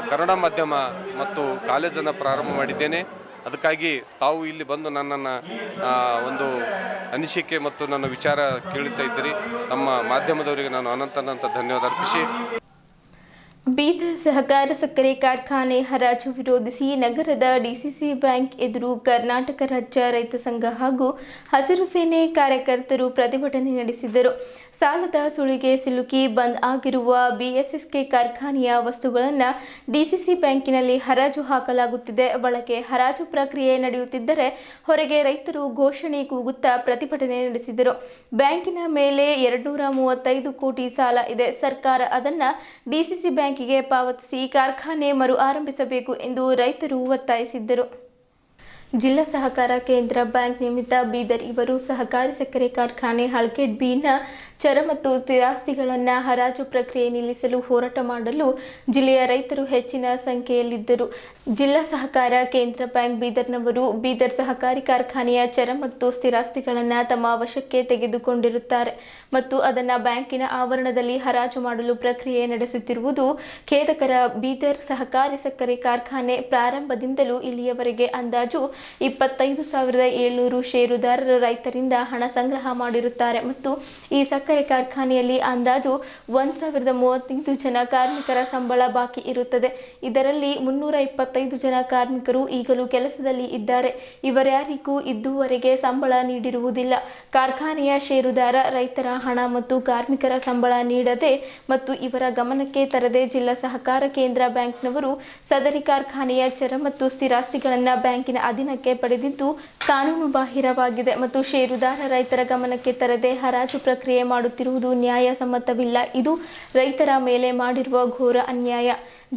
ಕನ್ನಡ ಮಾಧ್ಯಮ ಮತ್ತು ಕಾಲೇಜನ್ನು ಪ್ರಾರಂಭ ಮಾಡಿದ್ದೇನೆ. ಅದಕ್ಕಾಗಿ ತಾವು ಇಲ್ಲಿ ಬಂದು ನನ್ನನ್ನು ಒಂದು ಅನಿಸಿಕೆ ಮತ್ತು ನನ್ನ ವಿಚಾರ ಕೇಳುತ್ತಾ ಇದ್ದೀರಿ. ತಮ್ಮ ಮಾಧ್ಯಮದವರಿಗೆ ನಾನು ಅನಂತ ಧನ್ಯವಾದ ಅರ್ಪಿಸಿ ಬೀದರ್ ಸಹಕಾರ ಸಕ್ಕರೆ ಕಾರ್ಖಾನೆ ಹರಾಜು ವಿರೋಧಿಸಿ ನಗರದ ಡಿಸಿಸಿ ಬ್ಯಾಂಕ್ ಎದುರು ಕರ್ನಾಟಕ ರಾಜ್ಯ ರೈತ ಸಂಘ ಹಾಗೂ ಹಸಿರು ಸೇನೆ ಕಾರ್ಯಕರ್ತರು ಪ್ರತಿಭಟನೆ ನಡೆಸಿದರು. ಸಾಲದ ಸುಳಿಗೆ ಸಿಲುಕಿ ಬಂದ್ ಆಗಿರುವ ಬಿಎಸ್ಎಸ್ಕೆ ಕಾರ್ಖಾನೆಯ ವಸ್ತುಗಳನ್ನು ಡಿಸಿಸಿ ಬ್ಯಾಂಕಿನಲ್ಲಿ ಹರಾಜು ಹಾಕಲಾಗುತ್ತಿದೆ. ಒಳಗೆ ಹರಾಜು ಪ್ರಕ್ರಿಯೆ ನಡೆಯುತ್ತಿದ್ದರೆ ಹೊರಗೆ ರೈತರು ಘೋಷಣೆ ಕೂಗುತ್ತಾ ಪ್ರತಿಭಟನೆ ನಡೆಸಿದರು. ಬ್ಯಾಂಕಿನ ಮೇಲೆ 235 ಕೋಟಿ ಸಾಲ ಇದೆ. ಸರ್ಕಾರ ಅದನ್ನು ಡಿಸಿಸಿ ಬ್ಯಾಂಕಿಗೆ ಪಾವತಿಸಿ ಕಾರ್ಖಾನೆ ಮರು ಆರಂಭಿಸಬೇಕು ಎಂದು ರೈತರು ಒತ್ತಾಯಿಸಿದ್ದರು. ಜಿಲ್ಲಾ ಸಹಕಾರ ಕೇಂದ್ರ ಬ್ಯಾಂಕ್ ನಿಮಿತ್ತ ಬೀದರ್ ಇವರು ಸಹಕಾರಿ ಸಕ್ಕರೆ ಕಾರ್ಖಾನೆ ಹಳ್ಕೆಡ್ ಬಿನ ಚರ ಮತ್ತು ಸ್ಥಿರಾಸ್ತಿಗಳನ್ನು ಹರಾಜು ಪ್ರಕ್ರಿಯೆ ನಿಲ್ಲಿಸಲು ಹೋರಾಟ ಮಾಡಲು ಜಿಲ್ಲೆಯ ರೈತರು ಹೆಚ್ಚಿನ ಸಂಖ್ಯೆಯಲ್ಲಿದ್ದರು. ಜಿಲ್ಲಾ ಸಹಕಾರ ಕೇಂದ್ರ ಬ್ಯಾಂಕ್ ಬೀದರ್ನವರು ಬೀದರ್ ಸಹಕಾರಿ ಕಾರ್ಖಾನೆಯ ಚರ ಮತ್ತು ಸ್ಥಿರಾಸ್ತಿಗಳನ್ನು ತಮ್ಮ ವಶಕ್ಕೆ ತೆಗೆದುಕೊಂಡಿರುತ್ತಾರೆ ಮತ್ತು ಅದನ್ನು ಬ್ಯಾಂಕಿನ ಆವರಣದಲ್ಲಿ ಹರಾಜು ಮಾಡಲು ಪ್ರಕ್ರಿಯೆ ನಡೆಸುತ್ತಿರುವುದು ಖೇದಕರ. ಬೀದರ್ ಸಹಕಾರಿ ಸಕ್ಕರೆ ಕಾರ್ಖಾನೆ ಪ್ರಾರಂಭದಿಂದಲೂ ಇಲ್ಲಿಯವರೆಗೆ ಅಂದಾಜು 25,700 ಷೇರುದಾರರು ರೈತರಿಂದ ಹಣ ಸಂಗ್ರಹ ಮಾಡಿರುತ್ತಾರೆ ಮತ್ತು ಈ ಸಕ್ಕರೆ ಕಾರ್ಖಾನೆಯಲ್ಲಿ ಅಂದಾಜು 1,035 ಜನ ಕಾರ್ಮಿಕರ ಸಂಬಳ ಬಾಕಿ ಇರುತ್ತದೆ. ಇದರಲ್ಲಿ 325 ಜನ ಕಾರ್ಮಿಕರು ಈಗಲೂ ಕೆಲಸದಲ್ಲಿ ಇದ್ದಾರೆ. ಇವರ್ಯಾರಿಗೂ ಇದುವರೆಗೆ ಸಂಬಳ ನೀಡಿರುವುದಿಲ್ಲ. ಕಾರ್ಖಾನೆಯ ಷೇರುದಾರ ರೈತರ ಹಣ ಮತ್ತು ಕಾರ್ಮಿಕರ ಸಂಬಳ ನೀಡದೆ ಮತ್ತು ಇವರ ಗಮನಕ್ಕೆ ತರದೆ ಜಿಲ್ಲಾ ಸಹಕಾರ ಕೇಂದ್ರ ಬ್ಯಾಂಕ್ನವರು ಸದರಿ ಕಾರ್ಖಾನೆಯ ಚರ ಮತ್ತು ಸ್ಥಿರಾಸ್ತಿಗಳನ್ನು ಬ್ಯಾಂಕಿನ ಅಧೀನಕ್ಕೆ ಪಡೆದಿದ್ದು ಕಾನೂನು ಬಾಹಿರವಾಗಿದೆ ಮತ್ತು ಷೇರುದಾರ ರೈತರ ಗಮನಕ್ಕೆ ತರದೆ ಹರಾಜು ಪ್ರಕ್ರಿಯೆ ಮಾಡುತ್ತಿರುವುದು ನ್ಯಾಯಸಮ್ಮತವಿಲ್ಲ. ಇದು ರೈತರ ಮೇಲೆ ಮಾಡಿರುವ ಘೋರ ಅನ್ಯಾಯ.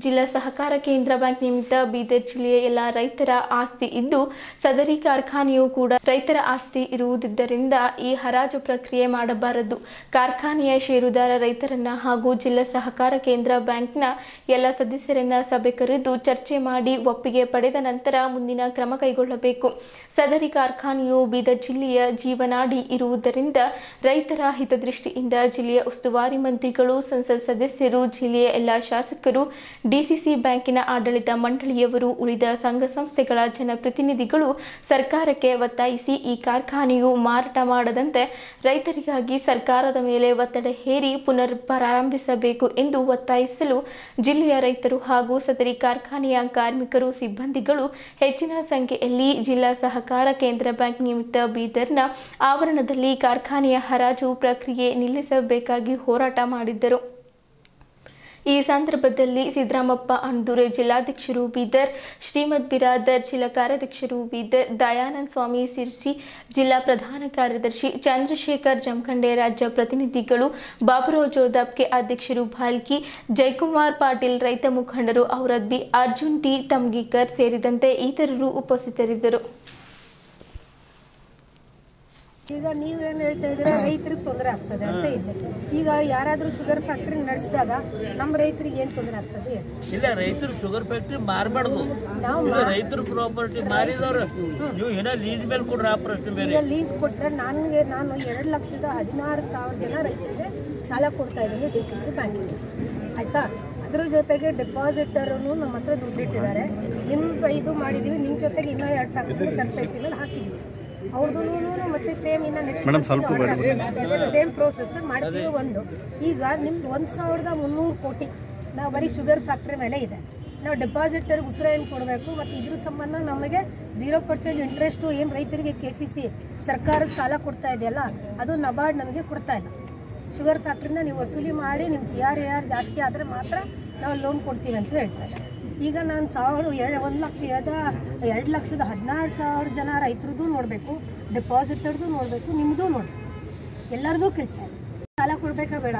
ಜಿಲ್ಲಾ ಸಹಕಾರ ಕೇಂದ್ರ ಬ್ಯಾಂಕ್ ನಿಮಿತ್ತ ಬೀದರ್ ಜಿಲ್ಲೆಯ ಎಲ್ಲ ರೈತರ ಆಸ್ತಿ ಇದ್ದು ಸದರಿ ಕಾರ್ಖಾನೆಯೂ ಕೂಡ ರೈತರ ಆಸ್ತಿ ಇರುವುದರಿಂದ ಈ ಹರಾಜು ಪ್ರಕ್ರಿಯೆ ಮಾಡಬಾರದು. ಕಾರ್ಖಾನೆಯ ಷೇರುದಾರ ರೈತರನ್ನ ಹಾಗೂ ಜಿಲ್ಲಾ ಸಹಕಾರ ಕೇಂದ್ರ ಬ್ಯಾಂಕ್ನ ಎಲ್ಲ ಸದಸ್ಯರನ್ನ ಸಭೆ ಕರೆದು ಚರ್ಚೆ ಮಾಡಿ ಒಪ್ಪಿಗೆ ಪಡೆದ ನಂತರ ಮುಂದಿನ ಕ್ರಮ ಕೈಗೊಳ್ಳಬೇಕು. ಸದರಿ ಕಾರ್ಖಾನೆಯು ಬೀದರ್ ಜಿಲ್ಲೆಯ ಜೀವನಾಡಿ ಇರುವುದರಿಂದ ರೈತರ ಹಿತದೃಷ್ಟಿಯಿಂದ ಜಿಲ್ಲೆಯ ಉಸ್ತುವಾರಿ ಮಂತ್ರಿಗಳು, ಸಂಸತ್ ಸದಸ್ಯರು, ಜಿಲ್ಲೆಯ ಎಲ್ಲ ಶಾಸಕರು, ಡಿಸಿಸಿ ಬ್ಯಾಂಕಿನ ಆಡಳಿತ ಮಂಡಳಿಯವರು, ಉಳಿದ ಸಂಘ ಸಂಸ್ಥೆಗಳ ಜನಪ್ರತಿನಿಧಿಗಳು ಸರ್ಕಾರಕ್ಕೆ ಒತ್ತಾಯಿಸಿ ಈ ಕಾರ್ಖಾನೆಯು ಮಾರಾಟ ಮಾಡದಂತೆ ರೈತರಿಗಾಗಿ ಸರ್ಕಾರದ ಮೇಲೆ ಒತ್ತಡ ಹೇರಿ ಪುನರ್ ಪ್ರಾರಂಭಿಸಬೇಕು ಎಂದು ಒತ್ತಾಯಿಸಲು ಜಿಲ್ಲೆಯ ರೈತರು ಹಾಗೂ ಸದರಿ ಕಾರ್ಖಾನೆಯ ಕಾರ್ಮಿಕರು, ಸಿಬ್ಬಂದಿಗಳು ಹೆಚ್ಚಿನ ಸಂಖ್ಯೆಯಲ್ಲಿ ಜಿಲ್ಲಾ ಸಹಕಾರ ಕೇಂದ್ರ ಬ್ಯಾಂಕ್ ನಿಮಿತ್ತ ಬೀದರ್ನ ಆವರಣದಲ್ಲಿ ಕಾರ್ಖಾನೆಯ ಹರಾಜು ಪ್ರಕ್ರಿಯೆ ನಿಲ್ಲಿಸಬೇಕಾಗಿ ಹೋರಾಟ ಮಾಡಿದ್ದರು. ಈ ಸಂದರ್ಭದಲ್ಲಿ ಸಿದ್ದರಾಮಪ್ಪ ಅಣದೂರು ಜಿಲ್ಲಾಧ್ಯಕ್ಷರು ಬೀದರ್, ಶ್ರೀಮದ್ ಬಿರಾದರ್ ಜಿಲ್ಲಾ ಕಾರ್ಯಾಧ್ಯಕ್ಷರು ಬೀದರ್, ದಯಾನಂದ ಸ್ವಾಮಿ ಸಿರ್ಸಿ ಜಿಲ್ಲಾ ಪ್ರಧಾನ ಕಾರ್ಯದರ್ಶಿ, ಚಂದ್ರಶೇಖರ್ ಜಮಖಂಡೆ ರಾಜ್ಯ ಪ್ರತಿನಿಧಿಗಳು, ಬಾಬುರಾವ್ ಜೋದಪ್ಕೆ ಅಧ್ಯಕ್ಷರು ಭಾಲ್ಕಿ, ಜಯಕುಮಾರ್ ಪಾಟೀಲ್ ರೈತ ಮುಖಂಡರು ಔರದ್ ಬಿ, ಅರ್ಜುನ್ ಟಿ ತಮ್ಗೀಕರ್ ಸೇರಿದಂತೆ ಇತರರು ಉಪಸ್ಥಿತರಿದ್ದರು. ಈಗ ನೀವೇನು ಹೇಳ್ತಾ ಇದ್ದೀರಾ, ರೈತರಿಗೆ ತೊಂದರೆ ಆಗ್ತದೆ ಅಂತ ಇದೆ. ಈಗ ಯಾರಾದ್ರೂ ಶುಗರ್ ಫ್ಯಾಕ್ಟ್ರಿ ನಡೆಸಿದಾಗ ನಮ್ಮ ರೈತರಿಗೆ ಏನ್ ತೊಂದರೆ ಆಗ್ತದೆ? ಇಲ್ಲ, ರೈತರು ಶುಗರ್ ಫ್ಯಾಕ್ಟ್ರಿ ಮಾರಬಾರ್ದು. ರೈತರು ಪ್ರಾಪರ್ಟಿ ಮಾರಿದವ್ರು ನೀವು ಏನೋ ಲೀಸ್ ಮೇಲೆ ಕೊಡ್ರ, ಆ ಪ್ರಶ್ನೆ ಬೇರೆ. ಲೀಸ್ ಕೊಟ್ರೆ ನಾನು 2,16,000 ಜನ ರೈತರಿಗೆ ಸಾಲ ಕೊಡ್ತಾ ಇದ್ದೀನಿ ಡಿಸಿಸಿ ಬ್ಯಾಂಕಿಗೆ, ಆಯ್ತಾ? ಅದ್ರ ಜೊತೆಗೆ ಡೆಪಾಸಿಟರ್ ನಮ್ಮ ಹತ್ರ ದುಡ್ಡಿಟ್ಟಿದ್ದಾರೆ. ನಿಮ್ಗೆ ಇದು ಮಾಡಿದೀವಿ, ನಿಮ್ ಜೊತೆಗೆ ಇನ್ನೂ 2 ಫ್ಯಾಕ್ಟ್ರಿ ಸರ್ಫೇಸಿ ಮೇಲೆ ಹಾಕಿದ್ವಿ. ಅವ್ರದ್ದು ಮತ್ತೆ ಸೇಮ್ ಇನ್ನ ನೆಕ್ಸ್ಟ್ ಸೇಮ್ ಪ್ರೋಸೆಸ್ ಮಾಡ್ತೀವಿ. ಒಂದು ಈಗ ನಿಮ್ದು 1,300 ಕೋಟಿ ನಾವು ಬರೀ ಶುಗರ್ ಫ್ಯಾಕ್ಟ್ರಿ ಮೇಲೆ ಇದೆ. ನಾವು ಡೆಪಾಸಿಟರ್ಗೆ ಉತ್ತರ ಏನು ಕೊಡಬೇಕು ಮತ್ತು ಇದ್ರ ಸಂಬಂಧ ನಮಗೆ 0% ಇಂಟ್ರೆಸ್ಟು ಏನು ರೈತರಿಗೆ KCC ಸರ್ಕಾರದ ಸಾಲ ಕೊಡ್ತಾ ಇದೆಯಲ್ಲ, ಅದು ನಬಾರ್ಡ್ ನಮಗೆ ಕೊಡ್ತಾ ಇಲ್ಲ. ಶುಗರ್ ಫ್ಯಾಕ್ಟ್ರಿನ ನೀವು ವಸೂಲಿ ಮಾಡಿ ನಿಮ್ಮ CRAR ಜಾಸ್ತಿ ಆದರೆ ಮಾತ್ರ ನಾವು ಲೋನ್ ಕೊಡ್ತೀವಿ ಅಂತ ಹೇಳ್ತಾರೆ. ಈಗ ನಾನು 2,16,000 ಜನ ರೈತರದ್ದು ನೋಡಬೇಕು, ಡೆಪಾಸಿಟರ್ದು ನೋಡಬೇಕು, ನಿಮ್ಮದು ನೋಡಬೇಕು, ಎಲ್ಲರದು ಕೆಲಸ ಇದೆ. ಸಾಲ ಕೊಡಬೇಕಾ ಬೇಡ?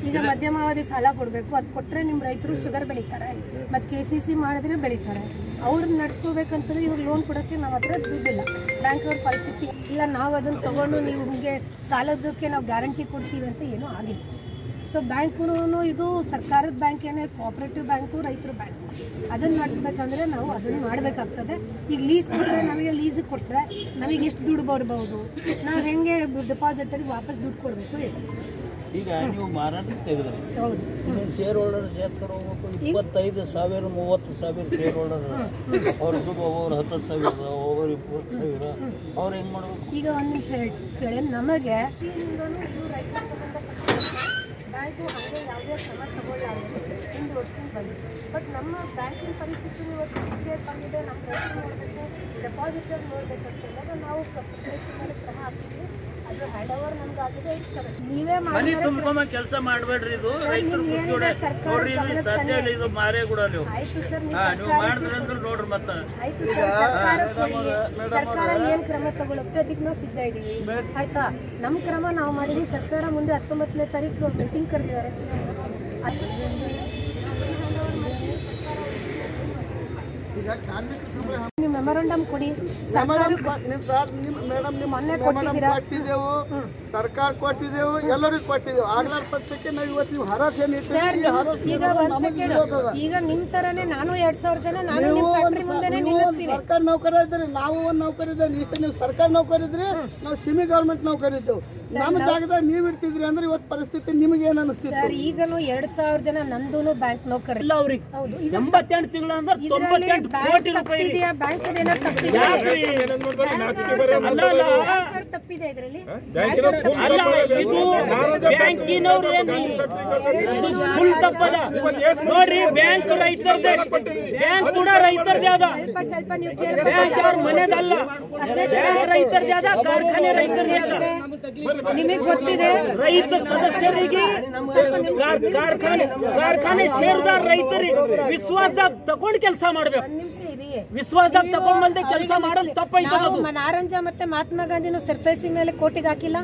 ಈಗ ಮಧ್ಯಮಾವಧಿ ಸಾಲ ಕೊಡಬೇಕು, ಅದು ಕೊಟ್ಟರೆ ನಿಮ್ಮ ರೈತರು ಶುಗರ್ ಬೆಳೀತಾರೆ ಮತ್ತು KCC ಮಾಡಿದ್ರೆ ಬೆಳೀತಾರೆ. ಅವ್ರನ್ನ ನಡೆಸ್ಕೋಬೇಕಂತಂದ್ರೆ ಇವಾಗ ಲೋನ್ ಕೊಡೋಕ್ಕೆ ನಮ್ಮ ಹತ್ರ ದುಡ್ಡಿಲ್ಲ, ಬ್ಯಾಂಕ್ ಅವ್ರ ಪರಿಸ್ಥಿತಿ ಇಲ್ಲ. ನಾವು ಅದನ್ನು ತೊಗೊಂಡು ನೀವು ನಿಮಗೆ ಸಾಲದಕ್ಕೆ ನಾವು ಗ್ಯಾರಂಟಿ ಕೊಡ್ತೀವಿ ಅಂತ ಏನೂ ಆಗಿಲ್ಲ. ಸೊ ಬ್ಯಾಂಕು ಇದು ಸರ್ಕಾರದ ಬ್ಯಾಂಕ್ ಏನೇ, ಕೋಆಪರೇಟಿವ್ ಬ್ಯಾಂಕು, ರೈತರ ಬ್ಯಾಂಕು, ಅದನ್ನು ನಡೆಸ್ಬೇಕಂದ್ರೆ ನಾವು ಅದನ್ನು ಮಾಡಬೇಕಾಗ್ತದೆ. ಈಗ ಲೀಸ್ ಕೊಟ್ಟರೆ ನಮಗೆ ಲೀಸಿಗೆ ಕೊಟ್ಟರೆ ನಮಗೆ ಎಷ್ಟು ದುಡ್ಡು ಬರ್ಬೋದು, ನಾವು ಹೆಂಗೆ ಡೆಪಾಸಿಟರಿಗೆ ವಾಪಸ್ ದುಡ್ಡು ಕೊಡಬೇಕು? ಈಗ ನೀವು ಮಾರಾಟಕ್ಕೆ ತೆಗೆದ್ರಿ, ಶೇರ್ ಹೋಲ್ಡರ್ ಸೇರ್ಕೊಂಡು ಹೋಗ್ಬೇಕು. 25,000 30,000 ಶೇರ್ ಹೋಲ್ಡರ್ ಅವ್ರ ದುಡ್ಡು ಒಬ್ಬರು 10,000, ಒಬ್ಬರು 20,000, ಅವ್ರು ಹೆಂಗೆ ಮಾಡ್ಬೇಕು? ಈಗ ಒಂದು ನಿಮಿಷ ಕೇಳಿ, ನಮಗೆ ಬ್ಯಾಂಕು ಹಾಗೆ ಯಾವುದೇ ಕ್ರಮ ತಗೊಳ್ಳಾಗಿದೆ ಒಂದು ವರ್ಷದಿಂದ ಬಂದು, ಬಟ್ ನಮ್ಮ ಬ್ಯಾಂಕಿನ ಪರಿಸ್ಥಿತಿ ಇವತ್ತು ಹೀಗೆ ಬಂದಿದೆ. ನಮ್ಮ ರೈತರು ನೋಡಬೇಕು, ಡೆಪಾಸಿಟರ್ ನೋಡ್ಬೇಕಂತಂದಾಗ ನಾವು ಮೇಲೆ ಕ್ರಮ ಹಾಕ್ತೀವಿ. ಅದು ಹ್ಯಾಂಡ್ ಓವರ್ ನಮ್ಗೆ ಆಗಿದೆ. ನೀವೇ ಮನಿ ತುಂಬ್ಕೊಂಬ ಕೆಲಸ ಮಾಡಬೇಡ್ರಿ. ಇದು ರೈತರು ನೋಡ್ರಿ, ಇದು ಸಾಧ್ಯ ಇಲ್ಲ, ಇದು ಮಾರೇ ಕೂಡ ನೀವು. ಆಯ್ತು ಸರ್, ನೀವು ಮಾಡಿದ್ರಿ ಅಂದ್ರೆ ನೋಡ್ರಿ. ಮತ್ತೆ ಆಯ್ತು ಸರ್ಕಾರ ಏನ್ ಕ್ರಮ ತಗೊಳುತ್ತೆ ಅದಕ್ಕೆ ನಾವು ಸಿದ್ಧ ಇದ್ದೀವಿ, ಆಯ್ತಾ? ನಮ್ಮ ಕ್ರಮ ನಾವು ಮಾಡಿದ್ವಿ. ಸರ್ಕಾರ ಮುಂದೆ 19ನೇ ತಾರೀಕು ಮೀಟಿಂಗ್ ಕರೆದಿದ್ದಾರೆ. ನೀವು ಮೆಮೊರಂಡಮ್ ಕೊಡಿ. ಮೊನ್ನೆ ಕೊಟ್ಟಿದ್ದೆವು, ಸರ್ಕಾರ ಕೊಟ್ಟಿದ್ದೆವು, ಎಲ್ಲರಿಗೂ ಕೊಟ್ಟಿದ್ದೆವು. ಆಗ್ಲಾರ ಪಕ್ಷಕ್ಕೆ ನಾವು ಇವತ್ತು ನೀವು ಹರಾಜ್ ಈಗ ನಿಮ್ ತರನೇ ನಾನು 2,000 ಜನ ನಾನು ಸರ್ಕಾರ ನೌಕರ ಇದ್ರಿ, ನಾವು ಒಂದು ನೌಕರಿ ಇದ್ದೇವೆ. ಇಷ್ಟ ನೀವು ಸರ್ಕಾರ ನೌಕರಿ ಇದ್ರಿ, ನಾವು ಸೆಮಿ ಗವರ್ಮೆಂಟ್ ನೌಕರಿ ಇದ್ದೇವೆ. ನಮ್ಮ ಜಾಗದಾಗ ನೀವ್ ಇಡ್ತಿದ್ರಿ ಅಂದ್ರೆ ಇವತ್ತು ಪರಿಸ್ಥಿತಿ ನಿಮ್ಗೆ ಏನ್ ಅನಿಸ್ತಿದೆ? ಸರ್, ಈಗನು 2,000 ಜನ ನಂದು ಬ್ಯಾಂಕ್ ನೌಕರಿ. ಇಲ್ಲ ಅವ್ರಿಗೆ ಹೌದು, 88 ತಿಂಗಳ ಅಂದ್ರೆ 98 ಕೋಟಿ ರೂಪಾಯಿ ಬ್ಯಾಂಕ್ ಬ್ಯಾಂಕ್ದೇನಾದ್ರು ತಪ್ಪಿದೆ ತಪ್ಪಿದೆ ಇದರಲ್ಲಿ ಬ್ಯಾಂಕಿನವ್ರು ಫುಲ್ ತಪ್ಪದ ನೋಡ್ರಿ. ಬ್ಯಾಂಕ್ ರೈತರದೇ, ಬ್ಯಾಂಕ್ ಕೂಡ ರೈತರದೇ ಅದ, ಸ್ವಲ್ಪ ನೀವು ಬ್ಯಾಂಕ್ ಮನೆದಲ್ಲ, ರೈತರದೇ ಅದ, ಕಾರ್ಖಾನೆ ರೈತರದೇ. ನಿಮಗೆ ಗೊತ್ತಿದೆ ರೈತ ಸದಸ್ಯರಿಗೆ ಕಾರ್ಖಾನೆ ಷೇರುದಾರ ರೈತರಿಗೆ ವಿಶ್ವಾಸದಾಗ ತಗೊಂಡ್ ಕೆಲಸ ಮಾಡ್ಬೇಕು. ವಿಶ್ವಾಸದಾಗ ತಗೊಂಡ್ಬಂದೆ ಕೆಲಸ ಮಾಡೋದು ತಪ್ಪೈತೆ. ನಾರಂಜ ಮತ್ತೆ ಮಹಾತ್ಮ ಗಾಂಧಿನೂ ಸರ್ಫೇಸಿ ಮೇಲೆ ಕೋಟಿಗೆ ಹಾಕಿಲ್ಲ,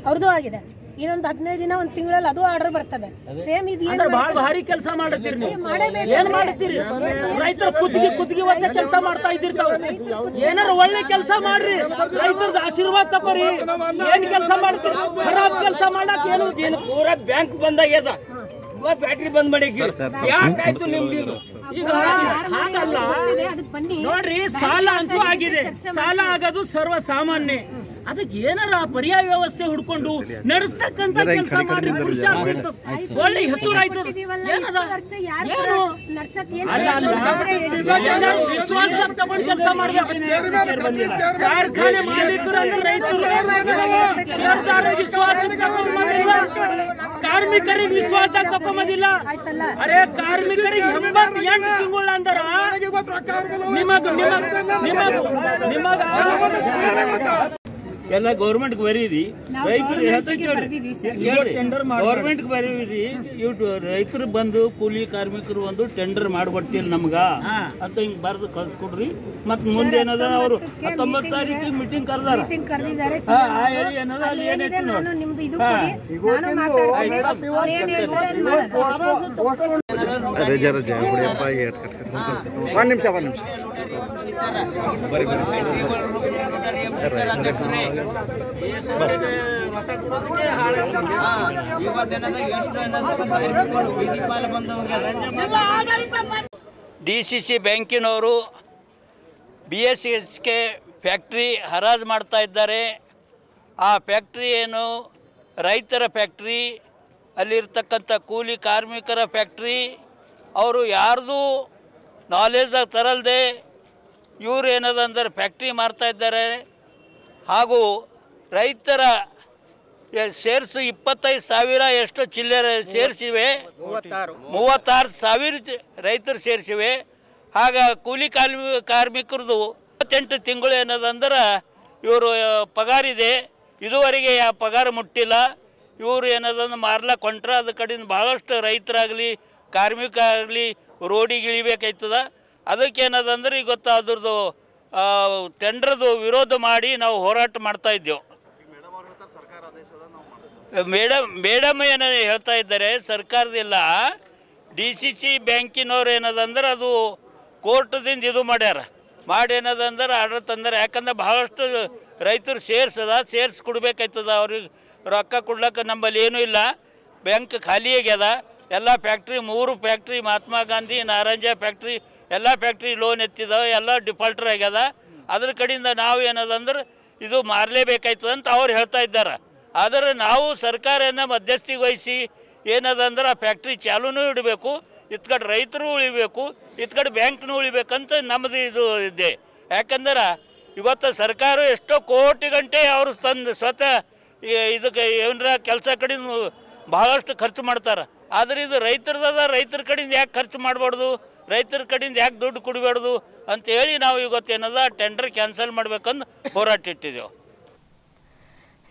ಅವ್ರದ್ದು ಆಗಿದೆ. ಇನ್ನೊಂದು 15 ದಿನ ಒಂದು ತಿಂಗಳಲ್ಲಿ ಅದು ಆರ್ಡರ್ ಬರ್ತದೆ. ಸೇಮ್ ಇದು ಬಹಳ ಭಾರಿ ಕೆಲಸ ಮಾಡುತ್ತೀರಿ ನೀವು. ಏನ್ ಮಾಡುತ್ತೀರಿ? ರೈತರ ಕುತ್ತಿಗೆ ಒದ್ದೆ ಕೆಲಸ ಮಾಡ್ತಾ ಇದ್ದಿರ್ತಾವ. ಏನಾರ ಒಳ್ಳೆ ಕೆಲಸ ಮಾಡ್ರಿ, ರೈತರದ ಆಶೀರ್ವಾದ ತಗೋರಿ. ಏನ್ ಕೆಲಸ ಮಾಡ್ತೀರಿ? ಖರಾಬ್ ಕೆಲಸ ಮಾಡಕ್ ಏನು ಪೂರಾ ಬ್ಯಾಂಕ್ ಬಂದಾಗ್ಯದ, ಬ್ಯಾಟ್ರಿ ಬಂದ್ ಮಾಡಿ ಯಾಕಾಯ್ತು ನಿಮ್ದು? ಈಗ ಹಾಗಲ್ಲ ನೋಡ್ರಿ, ಸಾಲ ಅಂತೂ ಆಗಿದೆ. ಸಾಲ ಆಗೋದು ಸರ್ವ ಸಾಮಾನ್ಯ. ಅದಕ್ಕೆ ಏನಾರ ಪರ್ಯಾಯ ವ್ಯವಸ್ಥೆ ಹುಡ್ಕೊಂಡು ನಡೆಸ್ತಕ್ಕಂತ ಕೆಲಸ ಮಾಡ್ರಿ. ಒಳ್ಳೆ ಹೆಸರು ಆಯ್ತು. ಏನು ವಿಶ್ವಾಸದಾಗ ತಗೊಂಡು ಕೆಲಸ ಮಾಡ್ಬೇಕು. ಕಾರ್ಖಾನೆ ಮಾಲೀಕರು ಅಂದ್ರೆ ರೈತರು, ವಿಶ್ವಾಸಕ್ಕೆ ತಗೊಂಬಂದಿಲ್ಲ, ಕಾರ್ಮಿಕರಿಗೆ ವಿಶ್ವಾಸದಾಗ ತಗೊಂಬಂದಿಲ್ಲ. ಅರೆ ಕಾರ್ಮಿಕರಿಗೆ 88 ತಿಂಗಳ ಅಂದರ ನಿಮಗ ಎಲ್ಲ ಗೌರ್ಮೆಂಟ್ಗೆ ಬರೀರಿ, ರೈತರು ಗೌರ್ಮೆಂಟ್ಗೆ ಬರೀರಿ. ಇವ್ ರೈತರು ಬಂದು ಕೂಲಿ ಕಾರ್ಮಿಕರು ಒಂದು ಟೆಂಡರ್ ಮಾಡ್ಕೊಡ್ತೀರಿ ನಮ್ಗ ಅಂತ ಹಿಂಗ್ ಬರ್ದು ಕಳ್ಸ್ಕೊಡ್ರಿ. ಮತ್ ಮುಂದೆ ಏನದ ಅವರು 19 ತಾರೀಕಿಗೆ ಮೀಟಿಂಗ್ ಕರ್ದಾರ, ಹೇಳಿ ಏನದ ಅಲ್ಲಿ ಏನೈತಿ ಒಂದ್ ನಿಮಿಷ DCC ಬ್ಯಾಂಕಿನವರು BSSK ಫ್ಯಾಕ್ಟ್ರಿ ಹರಾಜು ಮಾಡ್ತಾ ಇದ್ದಾರೆ. ಆ ಫ್ಯಾಕ್ಟ್ರಿ ಏನು ರೈತರ ಫ್ಯಾಕ್ಟ್ರಿ, ಅಲ್ಲಿರ್ತಕ್ಕಂಥ ಕೂಲಿ ಕಾರ್ಮಿಕರ ಫ್ಯಾಕ್ಟ್ರಿ. ಅವರು ಯಾರ್ದು ನಾಲೆಜಾಗ ತರಲ್ದೆ ಇವರು ಏನದಂದ್ರೆ ಫ್ಯಾಕ್ಟ್ರಿ ಮಾಡ್ತಾ ಇದ್ದಾರೆ. ಹಾಗೂ ರೈತರ ಶೇರ್ಸ್ 25,000 ಎಷ್ಟು ಚಿಲ್ಲರೆ ಸೇರಿಸಿವೆ, 36,000 ರೈತರು ಸೇರಿಸಿವೆ. ಆಗ ಕೂಲಿ ಕಾರ್ಮಿಕರದು 28 ತಿಂಗಳು ಏನದಂದ್ರೆ ಇವರು ಪಗಾರಿದೆ, ಇದುವರೆಗೆ ಯಾವ ಪಗಾರ ಮುಟ್ಟಿಲ್ಲ. ಇವರು ಏನದಂದ್ರೆ ಮಾರ್ಲಕ್ಕೆ ಹೊಂಟ್ರ. ಅದ ಕಡೆಯಿಂದ ಭಾಳಷ್ಟು ರೈತರಾಗಲಿ ಕಾರ್ಮಿಕ ಆಗಲಿ ರೋಡಿಗೆ ಇಳಿಬೇಕಾಯ್ತದ. ಅದಕ್ಕೇನದಂದ್ರೆ ಈಗ ಗೊತ್ತಾ ಅದ್ರದ್ದು ಟೆಂಡರ್ದು ವಿರೋಧ ಮಾಡಿ ನಾವು ಹೋರಾಟ ಮಾಡ್ತಾ ಇದ್ದೇವೆ. ಮೇಡಮ್ ಏನು ಹೇಳ್ತಾ ಇದ್ದಾರೆ, ಸರ್ಕಾರದಿಲ್ಲ DCC ಬ್ಯಾಂಕಿನವ್ರು ಏನದಂದ್ರೆ ಅದು ಕೋರ್ಟ್ದಿಂದ ಇದು ಮಾಡ್ಯಾರ. ಮಾಡಿ ಏನದಂದ್ರೆ ಆರ್ಡರ್ ತಂದಾರೆ. ಯಾಕಂದ್ರೆ ಭಾಳಷ್ಟು ರೈತರು ಸೇರ್ಸ್ ಕೊಡ್ಬೇಕಾಯ್ತದ. ಅವ್ರಿಗೆ ರೊಕ್ಕ ಕೊಡ್ಲಿಕ್ಕೆ ನಮ್ಮಲ್ಲಿ ಏನೂ ಇಲ್ಲ, ಬ್ಯಾಂಕ್ ಖಾಲಿ ಆಗ್ಯದ. ಎಲ್ಲ factory 3 factory Mahatma Gandhi Naranja factory ಎಲ್ಲ ಫ್ಯಾಕ್ಟ್ರಿ ಲೋನ್ ಎತ್ತಿದಾವೆ, ಎಲ್ಲ ಡಿಫಾಲ್ಟರ್ ಆಗ್ಯದ. ಅದ್ರ ಕಡೆಯಿಂದ ನಾವು ಏನದಂದ್ರೆ ಇದು ಮಾರಲೇಬೇಕಾಯ್ತದ ಅಂತ ಅವ್ರು ಹೇಳ್ತಾ ಇದ್ದಾರೆ. ಆದರೆ ನಾವು ಸರ್ಕಾರನ ಮಧ್ಯಸ್ಥಿಗೆ ವಹಿಸಿ ಏನದಂದ್ರೆ ಆ ಫ್ಯಾಕ್ಟ್ರಿ ಚಾಲೂನೂ ಇಡಬೇಕು, ಇತ್ಕಡೆ ರೈತರು ಉಳಿಬೇಕು, ಇತ್ಕಡೆ ಬ್ಯಾಂಕ್ನೂ ಉಳಿಬೇಕಂತ ನಮ್ಮದು ಇದು ಇದೆ. ಯಾಕಂದ್ರೆ ಇವತ್ತು ಸರ್ಕಾರ ಎಷ್ಟೋ ಕೋಟಿ ಗಂಟೆ ಅವರು ತಂದು ಸ್ವತಃ ಇದಕ್ಕೆ ಏನರ ಕೆಲಸ ಕಡೆಯಿಂದ ಭಾಳಷ್ಟು ಖರ್ಚು ಮಾಡ್ತಾರೆ. ಆದರೆ ಇದು ರೈತರದ, ರೈತರ ಕಡೆಯಿಂದ ಯಾಕೆ ಖರ್ಚು ಮಾಡಬಾರ್ದು, ರೈತರ ಕಡೆಯಿಂದ ಯಾಕೆ ದುಡ್ಡು ಕೊಡಬಾರ್ದು ಅಂತೇಳಿ ನಾವು ಇವತ್ತೇನದ ಟೆಂಡರ್ ಕ್ಯಾನ್ಸಲ್ ಮಾಡ್ಬೇಕಂದು ಹೋರಾಟ ಇಟ್ಟಿದ್ದೆವು.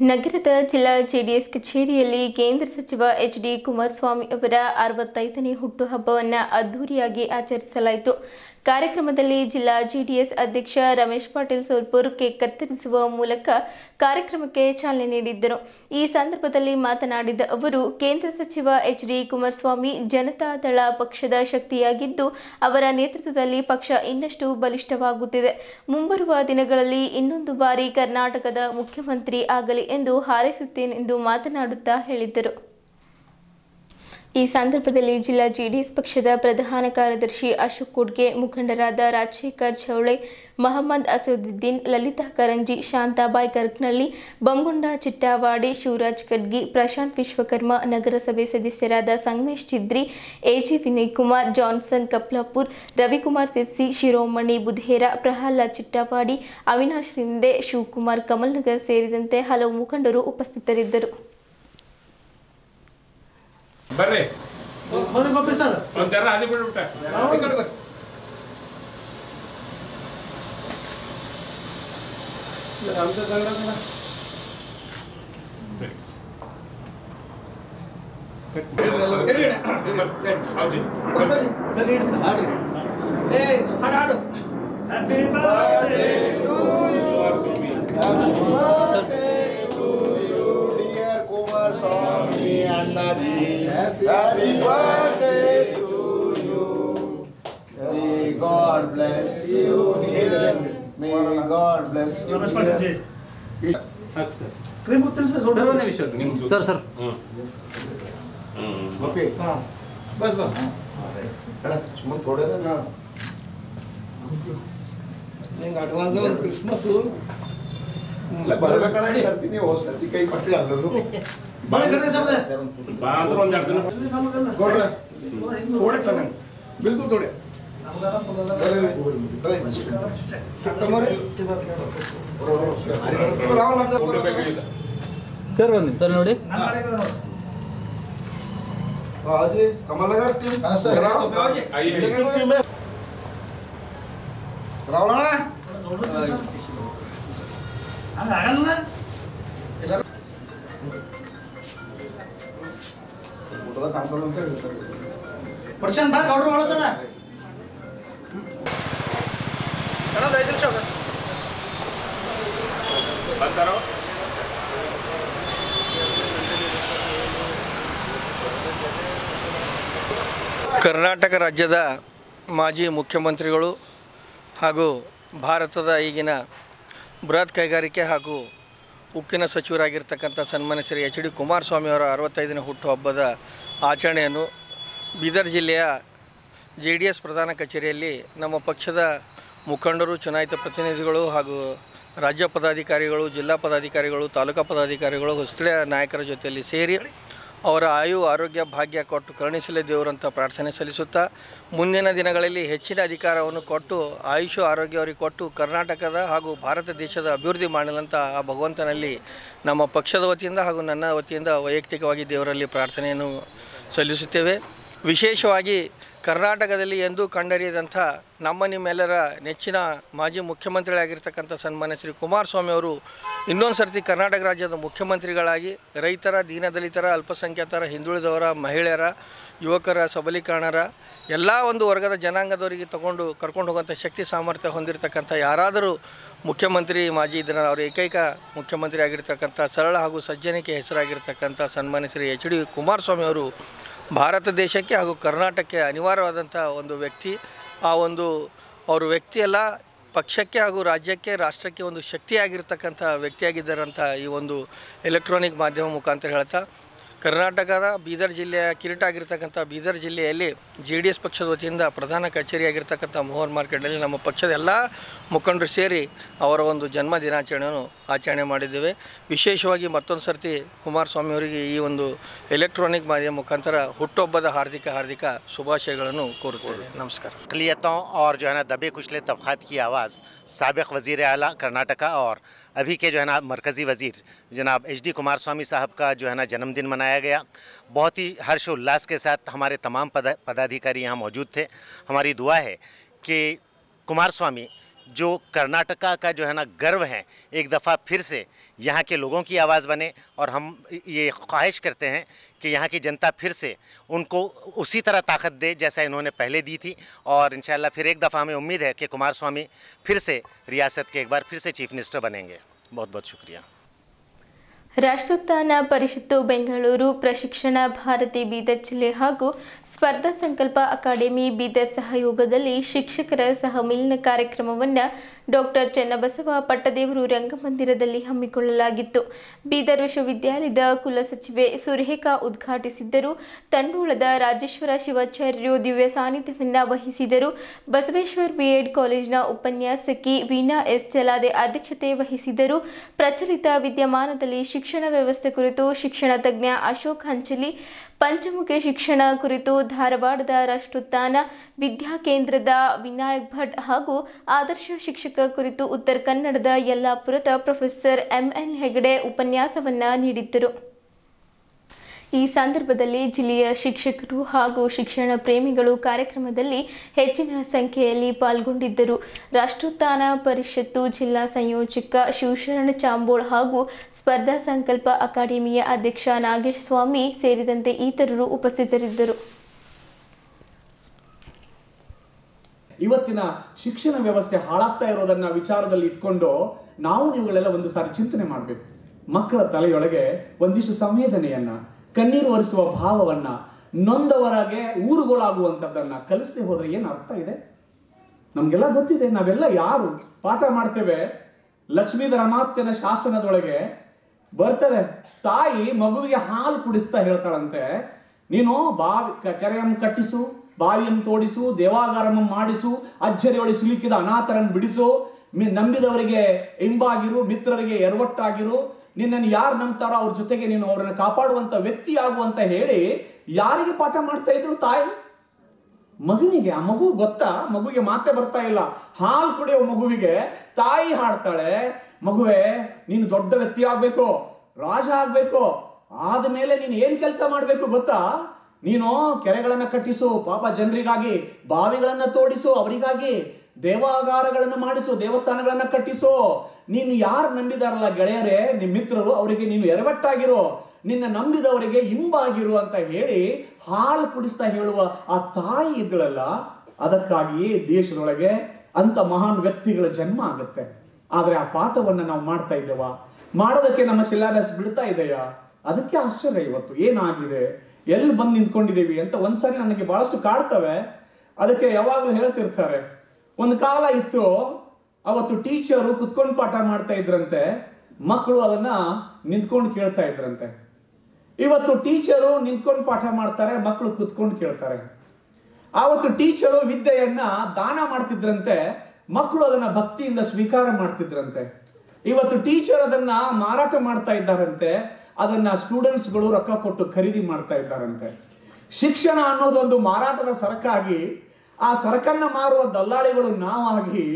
ನಗರದ ಜಿಲ್ಲಾ ಜೆಡಿಎಸ್ ಕಚೇರಿಯಲ್ಲಿ ಕೇಂದ್ರ ಸಚಿವ HD ಕುಮಾರಸ್ವಾಮಿ ಅವರ 65ನೇ ಹುಟ್ಟುಹಬ್ಬವನ್ನು ಅದ್ದೂರಿಯಾಗಿ ಆಚರಿಸಲಾಯಿತು. ಕಾರ್ಯಕ್ರಮದಲ್ಲಿ ಜಿಲ್ಲಾ ಜೆಡಿಎಸ್ ಅಧ್ಯಕ್ಷ ರಮೇಶ್ ಪಾಟೀಲ್ ಸೋಲ್ಪುರ್ ಕೇಕ್ ಕತ್ತರಿಸುವ ಮೂಲಕ ಕಾರ್ಯಕ್ರಮಕ್ಕೆ ಚಾಲನೆ ನೀಡಿದ್ದರು. ಈ ಸಂದರ್ಭದಲ್ಲಿ ಮಾತನಾಡಿದ ಅವರು, ಕೇಂದ್ರ ಸಚಿವ HD ಕುಮಾರಸ್ವಾಮಿ ಜನತಾದಳ ಪಕ್ಷದ ಶಕ್ತಿಯಾಗಿದ್ದು, ಅವರ ನೇತೃತ್ವದಲ್ಲಿ ಪಕ್ಷ ಇನ್ನಷ್ಟು ಬಲಿಷ್ಠವಾಗುತ್ತಿದೆ. ಮುಂಬರುವ ದಿನಗಳಲ್ಲಿ ಇನ್ನೊಂದು ಬಾರಿ ಕರ್ನಾಟಕದ ಮುಖ್ಯಮಂತ್ರಿ ಆಗಲಿ ಎಂದು ಹಾರೈಸುತ್ತೇನೆಂದು ಮಾತನಾಡುತ್ತಾ ಹೇಳಿದರು. ಈ ಸಂದರ್ಭದಲ್ಲಿ ಜಿಲ್ಲಾ ಜೆಡಿಎಸ್ ಪಕ್ಷದ ಪ್ರಧಾನ ಕಾರ್ಯದರ್ಶಿ ಅಶೋಕ್ ಕುಡ್ಗೆ, ಮುಖಂಡರಾದ ರಾಜಶೇಖರ್ ಚೌಳೆ, ಮಹಮ್ಮದ್ ಅಸದುದ್ದೀನ್, ಲಲಿತಾ ಕರಂಜಿ, ಶಾಂತಾಬಾಯಿ ಗರ್ಗ್ನಳ್ಳಿ, ಬಮಗುಂಡ ಚಿಟ್ಟಾವಾಡಿ, ಶಿವರಾಜ್ ಕಡ್ಗಿ, ಪ್ರಶಾಂತ್ ವಿಶ್ವಕರ್ಮ, ನಗರಸಭೆ ಸದಸ್ಯರಾದ ಸಂಗಮೇಶ್ ಚಿದ್ರಿ, ಎಜಿ ವಿನಯ್ ಕುಮಾರ್, ಜಾನ್ಸನ್ ಕಪ್ಲಾಪುರ್, ರವಿಕುಮಾರ್ ತಿರ್ಸಿ, ಶಿರೋಮಣಿ ಬುಧೇರ, ಪ್ರಹ್ಲಾದ್ ಚಿಟ್ಟಾವಾಡಿ, ಅವಿನಾಶ್ ಸಿಂಧೆ, ಶಿವಕುಮಾರ್ ಕಮಲ್ನಗರ್ ಸೇರಿದಂತೆ ಹಲವು ಮುಖಂಡರು ಉಪಸ್ಥಿತರಿದ್ದರು. ಬರ್ರಿ ಒಂಥರ ಅದು ಬಿಡ್ಬಿಟ್ಟ Happy birthday to you. May God bless you, dear. May God bless you, dear. Sir sir okay हाँ बस बस मग थोडे ना ನಿಂಗೆ ಅಡ್ವಾನ್ಸ್ ಒಂದು ಕ್ರಿಸ್ಮಸ್ ಬರ್ಬೇಕಾದ್ರೆ ಸರ್ತಿ ಹೋದ ಸರ್ತಿ ಕೈ ಕೊಟ್ಟು ಅಲ್ಲದು थोड़े तक बिल्कुल थोड़े सर बंदी सर नोड़ी आज कमलनगर टीम रावणा पर्सन भाग ऑर्डर ಮಾಡೋದನ ಅಣ್ಣ 5 ನಿಮಿಷ ಬಂತಾರೋ ಕರ್ನಾಟಕ ರಾಜ್ಯದ ಮಾಜಿ ಮುಖ್ಯಮಂತ್ರಿಗಳು ಹಾಗೂ ಭಾರತದ ಈಗಿನ ಬೃಹತ್ ಕೈಗಾರಿಕೆ ಹಾಗೂ ಉಕ್ಕಿನ ಸಚಿವರಾಗಿರ್ತಕ್ಕಂಥ ಸನ್ಮಾನ್ಯ ಶ್ರೀ ಎಚ್ ಡಿ ಕುಮಾರಸ್ವಾಮಿ ಅವರ 65ನೇ ಹುಟ್ಟುಹಬ್ಬದ ಆಚರಣೆಯನ್ನು ಬೀದರ್ ಜಿಲ್ಲೆಯ JDS ಪ್ರಧಾನ ಕಚೇರಿಯಲ್ಲಿ ನಮ್ಮ ಪಕ್ಷದ ಮುಖಂಡರು, ಚುನಾಯಿತ ಪ್ರತಿನಿಧಿಗಳು ಹಾಗೂ ರಾಜ್ಯ ಪದಾಧಿಕಾರಿಗಳು, ಜಿಲ್ಲಾ ಪದಾಧಿಕಾರಿಗಳು, ತಾಲೂಕಾ ಪದಾಧಿಕಾರಿಗಳು, ಸ್ಥಳೀಯ ನಾಯಕರ ಜೊತೆಯಲ್ಲಿ ಸೇರಿ ಅವರ ಆಯು ಆರೋಗ್ಯ ಭಾಗ್ಯ ಕೊಟ್ಟು ಕರುಣಿಸಲಿ ದೇವರಂತ ಪ್ರಾರ್ಥನೆ ಸಲ್ಲಿಸುತ್ತಾ ಮುಂದಿನ ದಿನಗಳಲ್ಲಿ ಹೆಚ್ಚಿನ ಅಧಿಕಾರವನ್ನು ಕೊಟ್ಟು ಆಯುಷು ಆರೋಗ್ಯ ಅವರಿಗೆ ಕೊಟ್ಟು ಕರ್ನಾಟಕದ ಹಾಗೂ ಭಾರತ ದೇಶದ ಅಭಿವೃದ್ಧಿ ಮಾಡಲಂತ ಆ ಭಗವಂತನಲ್ಲಿ ನಮ್ಮ ಪಕ್ಷದ ವತಿಯಿಂದ ಹಾಗೂ ನನ್ನ ವತಿಯಿಂದ ವೈಯಕ್ತಿಕವಾಗಿ ದೇವರಲ್ಲಿ ಪ್ರಾರ್ಥನೆಯನ್ನು ಸಲ್ಲಿಸುತ್ತೇವೆ. ವಿಶೇಷವಾಗಿ ಕರ್ನಾಟಕದಲ್ಲಿ ಎಂದೂ ಕಂಡರಿಯದಂಥ ನಿಮ್ಮೆಲ್ಲರ ನೆಚ್ಚಿನ ಮಾಜಿ ಮುಖ್ಯಮಂತ್ರಿಗಳಾಗಿರ್ತಕ್ಕಂಥ ಸನ್ಮಾನ್ಯ ಶ್ರೀ ಕುಮಾರಸ್ವಾಮಿ ಅವರು ಇನ್ನೊಂದು ಸರ್ತಿ ಕರ್ನಾಟಕ ರಾಜ್ಯದ ಮುಖ್ಯಮಂತ್ರಿಗಳಾಗಿ ರೈತರ, ದೀನದಲಿತರ, ಅಲ್ಪಸಂಖ್ಯಾತರ, ಹಿಂದುಳಿದವರ, ಮಹಿಳೆಯರ, ಯುವಕರ ಸಬಲೀಕರಣರ ಎಲ್ಲ ಒಂದು ವರ್ಗದ ಜನಾಂಗದವರಿಗೆ ಕರ್ಕೊಂಡು ಹೋಗುವಂಥ ಶಕ್ತಿ ಸಾಮರ್ಥ್ಯ ಹೊಂದಿರತಕ್ಕಂಥ ಯಾರಾದರೂ ಮುಖ್ಯಮಂತ್ರಿ ಮಾಜಿ ಇದ್ದರೆ ಅವರು ಏಕೈಕ ಮುಖ್ಯಮಂತ್ರಿ ಆಗಿರ್ತಕ್ಕಂಥ ಸರಳ ಹಾಗೂ ಸಜ್ಜನಿಕೆ ಹೆಸರಾಗಿರ್ತಕ್ಕಂಥ ಸನ್ಮಾನ್ಯ ಶ್ರೀ ಎಚ್ ಡಿ ಕುಮಾರಸ್ವಾಮಿ ಅವರು ಭಾರತ ದೇಶಕ್ಕೆ ಹಾಗೂ ಕರ್ನಾಟಕಕ್ಕೆ ಅನಿವಾರ್ಯವಾದಂಥ ಒಂದು ವ್ಯಕ್ತಿ. ಆ ಒಂದು ಅವರು ವ್ಯಕ್ತಿಯೆಲ್ಲ ಪಕ್ಷಕ್ಕೆ ಹಾಗೂ ರಾಜ್ಯಕ್ಕೆ, ರಾಷ್ಟ್ರಕ್ಕೆ ಒಂದು ಶಕ್ತಿಯಾಗಿರ್ತಕ್ಕಂಥ ವ್ಯಕ್ತಿಯಾಗಿದ್ದಾರಂಥ ಈ ಒಂದು ಎಲೆಕ್ಟ್ರಾನಿಕ್ ಮಾಧ್ಯಮ ಮುಖಾಂತರ ಹೇಳ್ತಾ ಕರ್ನಾಟಕದ ಬೀದರ್ ಜಿಲ್ಲೆಯ ಕಿರೀಟ ಆಗಿರ್ತಕ್ಕಂಥ ಬೀದರ್ ಜಿಲ್ಲೆಯಲ್ಲಿ JDS ಪಕ್ಷದ ವತಿಯಿಂದ ಪ್ರಧಾನ ಕಚೇರಿಯಾಗಿರ್ತಕ್ಕಂಥ ಮೋಹನ್ ಮಾರ್ಕೆಟಲ್ಲಿ ನಮ್ಮ ಪಕ್ಷದ ಎಲ್ಲ ಮುಖಂಡರು ಸೇರಿ ಅವರ ಒಂದು ಜನ್ಮ ದಿನಾಚರಣೆಯನ್ನು ಆಚರಣೆ ಮಾಡಿದ್ದೇವೆ. ವಿಶೇಷವಾಗಿ ಮತ್ತೊಂದು ಸರ್ತಿ ಕುಮಾರಸ್ವಾಮಿ ಅವರಿಗೆ ಈ ಒಂದು ಎಲೆಕ್ಟ್ರಾನಿಕ್ ಮಾಧ್ಯಮ ಮುಖಾಂತರ ಹುಟ್ಟುಹಬ್ಬದ ಹಾರ್ದಿಕ ಶುಭಾಶಯಗಳನ್ನು ಕೋರುತ್ತೇವೆ. ನಮಸ್ಕಾರ. अक़लियतों और जो है ना दबे कुचले तबक़ात की आवाज़ साबिक़ वज़ीर आला कर्नाटका और अभी के जो है ना मरकज़ी वज़ीर जनाब HD कुमारस्वामी साहब का जो है ना जन्मदिन मनाया गया. बहुत ही हर्षोल्लास के साथ हमारे तमाम पदाधिकारी यहाँ मौजूद थे. हमारी दुआ है कि कुमारस्वामी जो कर्नाटका का जो है ना गर्व है एक दफ़ा फिर से यहाँ के लोगों की आवाज़ बने और हम ये ख्वाहिश करते हैं कि यहाँ की जनता फिर से उनको उसी तरह ताकत दे जैसा इन्होंने पहले दी थी. और इंशाल्लाह फिर एक दफ़ा हमें उम्मीद है कि कुमारस्वामी फिर से रियासत के एक बार फिर से चीफ मिनिस्टर बनेंगे. बहुत बहुत शुक्रिया. ರಾಷ್ಟ್ರೋತ್ಥಾನ ಪರಿಷತ್ತು ಬೆಂಗಳೂರು, ಪ್ರಶಿಕ್ಷಣ ಭಾರತಿ ಬೀದರ್ ಜಿಲ್ಲೆ ಹಾಗೂ ಸ್ಪರ್ಧಾ ಸಂಕಲ್ಪ ಅಕಾಡೆಮಿ ಬೀದರ್ ಸಹಯೋಗದಲ್ಲಿ ಶಿಕ್ಷಕರ ಸಹಮಿಲನ ಕಾರ್ಯಕ್ರಮವನ್ನು ಡಾಕ್ಟರ್ ಚನ್ನಬಸವ ಪಟ್ಟದೇವರು ರಂಗಮಂದಿರದಲ್ಲಿ ಹಮ್ಮಿಕೊಳ್ಳಲಾಗಿತ್ತು. ಬೀದರ್ ವಿಶ್ವವಿದ್ಯಾಲಯದ ಕುಲಸಚಿವೆ ಸುರೇಖಾ ಉದ್ಘಾಟಿಸಿದ್ದರು. ತಂಡೋಳದ ರಾಜೇಶ್ವರ ಶಿವಾಚಾರ್ಯರು ದಿವ್ಯ ಸಾನ್ನಿಧ್ಯವನ್ನ ವಹಿಸಿದರು. ಬಸವೇಶ್ವರ ಬಿಎಡ್ ಕಾಲೇಜಿನ ಉಪನ್ಯಾಸಕಿ ವೀಣಾ ಎಸ್ ಚಲಾದೆ ಅಧ್ಯಕ್ಷತೆ ವಹಿಸಿದರು. ಪ್ರಚಲಿತ ವಿದ್ಯಮಾನದಲ್ಲಿ ಶಿಕ್ಷಣ ವ್ಯವಸ್ಥೆ ಕುರಿತು ಶಿಕ್ಷಣ ತಜ್ಞ ಅಶೋಕ್ ಹಂಚಲಿ, ಪಂಚಮುಖಿ ಶಿಕ್ಷಣ ಕುರಿತು ಧಾರವಾಡದ ರಾಷ್ಟ್ರೋತ್ಥಾನ ವಿದ್ಯಾಕೇಂದ್ರದ ವಿನಾಯಕ್ ಭಟ್ ಹಾಗೂ ಆದರ್ಶ ಶಿಕ್ಷಕ ಕುರಿತು ಉತ್ತರ ಕನ್ನಡದ ಯಲ್ಲಾಪುರದ ಪ್ರೊಫೆಸರ್ ಎಂಎನ್ ಹೆಗಡೆ ಉಪನ್ಯಾಸವನ್ನ ನೀಡಿದ್ದರು. ಈ ಸಂದರ್ಭದಲ್ಲಿ ಜಿಲ್ಲೆಯ ಶಿಕ್ಷಕರು ಹಾಗೂ ಶಿಕ್ಷಣ ಪ್ರೇಮಿಗಳು ಕಾರ್ಯಕ್ರಮದಲ್ಲಿ ಹೆಚ್ಚಿನ ಸಂಖ್ಯೆಯಲ್ಲಿ ಪಾಲ್ಗೊಂಡಿದ್ದರು. ರಾಷ್ಟ್ರೋತ್ಥಾನ ಪರಿಷತ್ತು ಜಿಲ್ಲಾ ಸಂಯೋಜಕ ಶಿವಶರಣ ಚಾಂಬೋಳ್ ಹಾಗೂ ಸ್ಪರ್ಧಾ ಸಂಕಲ್ಪ ಅಕಾಡೆಮಿಯ ಅಧ್ಯಕ್ಷ ನಾಗೇಶ್ ಸ್ವಾಮಿ ಸೇರಿದಂತೆ ಇತರರು ಉಪಸ್ಥಿತರಿದ್ದರು. ಇವತ್ತಿನ ಶಿಕ್ಷಣ ವ್ಯವಸ್ಥೆ ಹಾಳಾಗ್ತಾ ಇರೋದನ್ನ ವಿಚಾರದಲ್ಲಿ ಇಟ್ಕೊಂಡು ನಾವು ನೀವುಗಳೆಲ್ಲ ಒಂದು ಸಾರಿ ಚಿಂತನೆ ಮಾಡಬೇಕು. ಮಕ್ಕಳ ತಲೆಯೊಳಗೆ ಒಂದಿಷ್ಟು ಸಂವೇದನೆಯನ್ನ, ಕಣ್ಣೀರು ಒರೆಸುವ ಭಾವವನ್ನ, ನೊಂದವರಾಗೆ ಊರುಗಳಾಗುವಂಥದ್ದನ್ನ ಕಲಿಸದೆ ಹೋದ್ರೆ ಏನು ಅರ್ಥ ಇದೆ? ನಮ್ಗೆಲ್ಲ ಗೊತ್ತಿದೆ. ನಾವೆಲ್ಲ ಯಾರು ಪಾಠ ಮಾಡ್ತೇವೆ? ಲಕ್ಷ್ಮೀಧರ ಮಾತ್ಯನ ಶಾಸನದೊಳಗೆ ಬರ್ತದೆ, ತಾಯಿ ಮಗುವಿಗೆ ಹಾಲು ಕುಡಿಸ್ತಾ ಹೇಳ್ತಾಳಂತೆ, ನೀನು ಕೆರೆಯನ್ನು ಕಟ್ಟಿಸು, ಬಾವಿಯನ್ನು ತೋಡಿಸು, ದೇವಾಗಾರವನ್ನು ಮಾಡಿಸು, ಅಜ್ಜರಿಯೊಳಿ ಸಿಲುಕಿದ ಅನಾಥರನ್ನು ಬಿಡಿಸು, ನಂಬಿದವರಿಗೆ ಇಂಬಾಗಿರು, ಮಿತ್ರರಿಗೆ ಎರವಟ್ಟಾಗಿರು, ನಿನ್ನನ್ನು ಯಾರು ನಂಬ್ತಾರೋ ಅವ್ರ ಜೊತೆಗೆ ನೀನು ಅವರನ್ನು ಕಾಪಾಡುವಂತ ವ್ಯಕ್ತಿ ಆಗು ಅಂತ ಹೇಳಿ ಯಾರಿಗೆ ಪಾಠ ಮಾಡ್ತಾ ಇದ್ರು? ತಾಯಿ ಮಗನಿಗೆ. ಆ ಮಗು ಗೊತ್ತಾ? ಮಗುವಿಗೆ ಮಾತೆ ಬರ್ತಾ ಇಲ್ಲ. ಹಾಲು ಕುಡಿಯೋ ಮಗುವಿಗೆ ತಾಯಿ ಹಾಡ್ತಾಳೆ, ಮಗುವೆ ನೀನು ದೊಡ್ಡ ವ್ಯಕ್ತಿ ಆಗ್ಬೇಕು, ರಾಜ ಆಗ್ಬೇಕು, ಆದ್ಮೇಲೆ ನೀನು ಏನ್ ಕೆಲಸ ಮಾಡ್ಬೇಕು ಗೊತ್ತಾ? ನೀನು ಕೆರೆಗಳನ್ನ ಕಟ್ಟಿಸು, ಪಾಪ ಜನರಿಗಾಗಿ, ಬಾವಿಗಳನ್ನ ತೋಡಿಸು ಅವರಿಗಾಗಿ, ದೇವಾಗಾರಗಳನ್ನು ಮಾಡಿಸು, ದೇವಸ್ಥಾನಗಳನ್ನ ಕಟ್ಟಿಸು, ನೀನು ಯಾರು ನಂಬಿದಾರಲ್ಲ ಗೆಳೆಯರೇ, ನಿಮ್ಮ ಮಿತ್ರರು, ಅವರಿಗೆ ನೀನು ಎರವಟ್ಟಾಗಿರೋ, ನಿನ್ನ ನಂಬಿದವರಿಗೆ ಇಂಬಾಗಿರು ಅಂತ ಹೇಳಿ ಹಾಲು ಕುಡಿಸ್ತಾ ಹೇಳುವ ಆ ತಾಯಿ ಇದ್ಗಳಲ್ಲ, ಅದಕ್ಕಾಗಿಯೇ ದೇಶದೊಳಗೆ ಅಂತ ಮಹಾನ್ ವ್ಯಕ್ತಿಗಳ ಜನ್ಮ ಆಗುತ್ತೆ. ಆದ್ರೆ ಆ ಪಾಠವನ್ನ ನಾವು ಮಾಡ್ತಾ ಇದ್ದೇವ? ಮಾಡೋದಕ್ಕೆ ನಮ್ಮ ಸಿಲೆಬಸ್ ಬಿಡ್ತಾ ಇದೆಯಾ? ಅದಕ್ಕೆ ಆಶ್ಚರ್ಯ. ಇವತ್ತು ಏನಾಗಿದೆ, ಎಲ್ಲಿ ಬಂದು ನಿಂತ್ಕೊಂಡಿದ್ದೀವಿ ಅಂತ ಒಂದ್ಸಾರಿ ನನಗೆ ಬಹಳಷ್ಟು ಕಾಡ್ತವೆ. ಅದಕ್ಕೆ ಯಾವಾಗಲೂ ಹೇಳ್ತಿರ್ತಾರೆ, ಒಂದು ಕಾಲ ಇತ್ತು, ಅವತ್ತು ಟೀಚರು ಕುತ್ಕೊಂಡು ಪಾಠ ಮಾಡ್ತಾ ಇದ್ರಂತೆ, ಮಕ್ಕಳು ಅದನ್ನ ನಿಂತ್ಕೊಂಡು ಕೇಳ್ತಾ ಇದ್ರಂತೆ. ಇವತ್ತು ಟೀಚರು ನಿಂತ್ಕೊಂಡು ಪಾಠ ಮಾಡ್ತಾರೆ, ಮಕ್ಕಳು ಕುತ್ಕೊಂಡು ಕೇಳ್ತಾರೆ. ಆವತ್ತು ಟೀಚರು ವಿದ್ಯೆಯನ್ನ ದಾನ ಮಾಡ್ತಿದ್ರಂತೆ, ಮಕ್ಕಳು ಅದನ್ನ ಭಕ್ತಿಯಿಂದ ಸ್ವೀಕಾರ ಮಾಡ್ತಿದ್ರಂತೆ. ಇವತ್ತು ಟೀಚರ್ ಅದನ್ನ ಮಾರಾಟ ಮಾಡ್ತಾ ಇದ್ದಾರಂತೆ, ಅದನ್ನ ಸ್ಟೂಡೆಂಟ್ಸ್ಗಳು ರೊಕ್ಕ ಕೊಟ್ಟು ಖರೀದಿ ಮಾಡ್ತಾ ಇದ್ದಾರಂತೆ. ಶಿಕ್ಷಣ ಅನ್ನೋದೊಂದು ಮಾರಾಟದ ಸರಕಾಗಿ, ಆ ಸರಕನ್ನ ಮಾರುವ ದಲ್ಲಾಳಿಗಳು ನಾವಾಗಿ,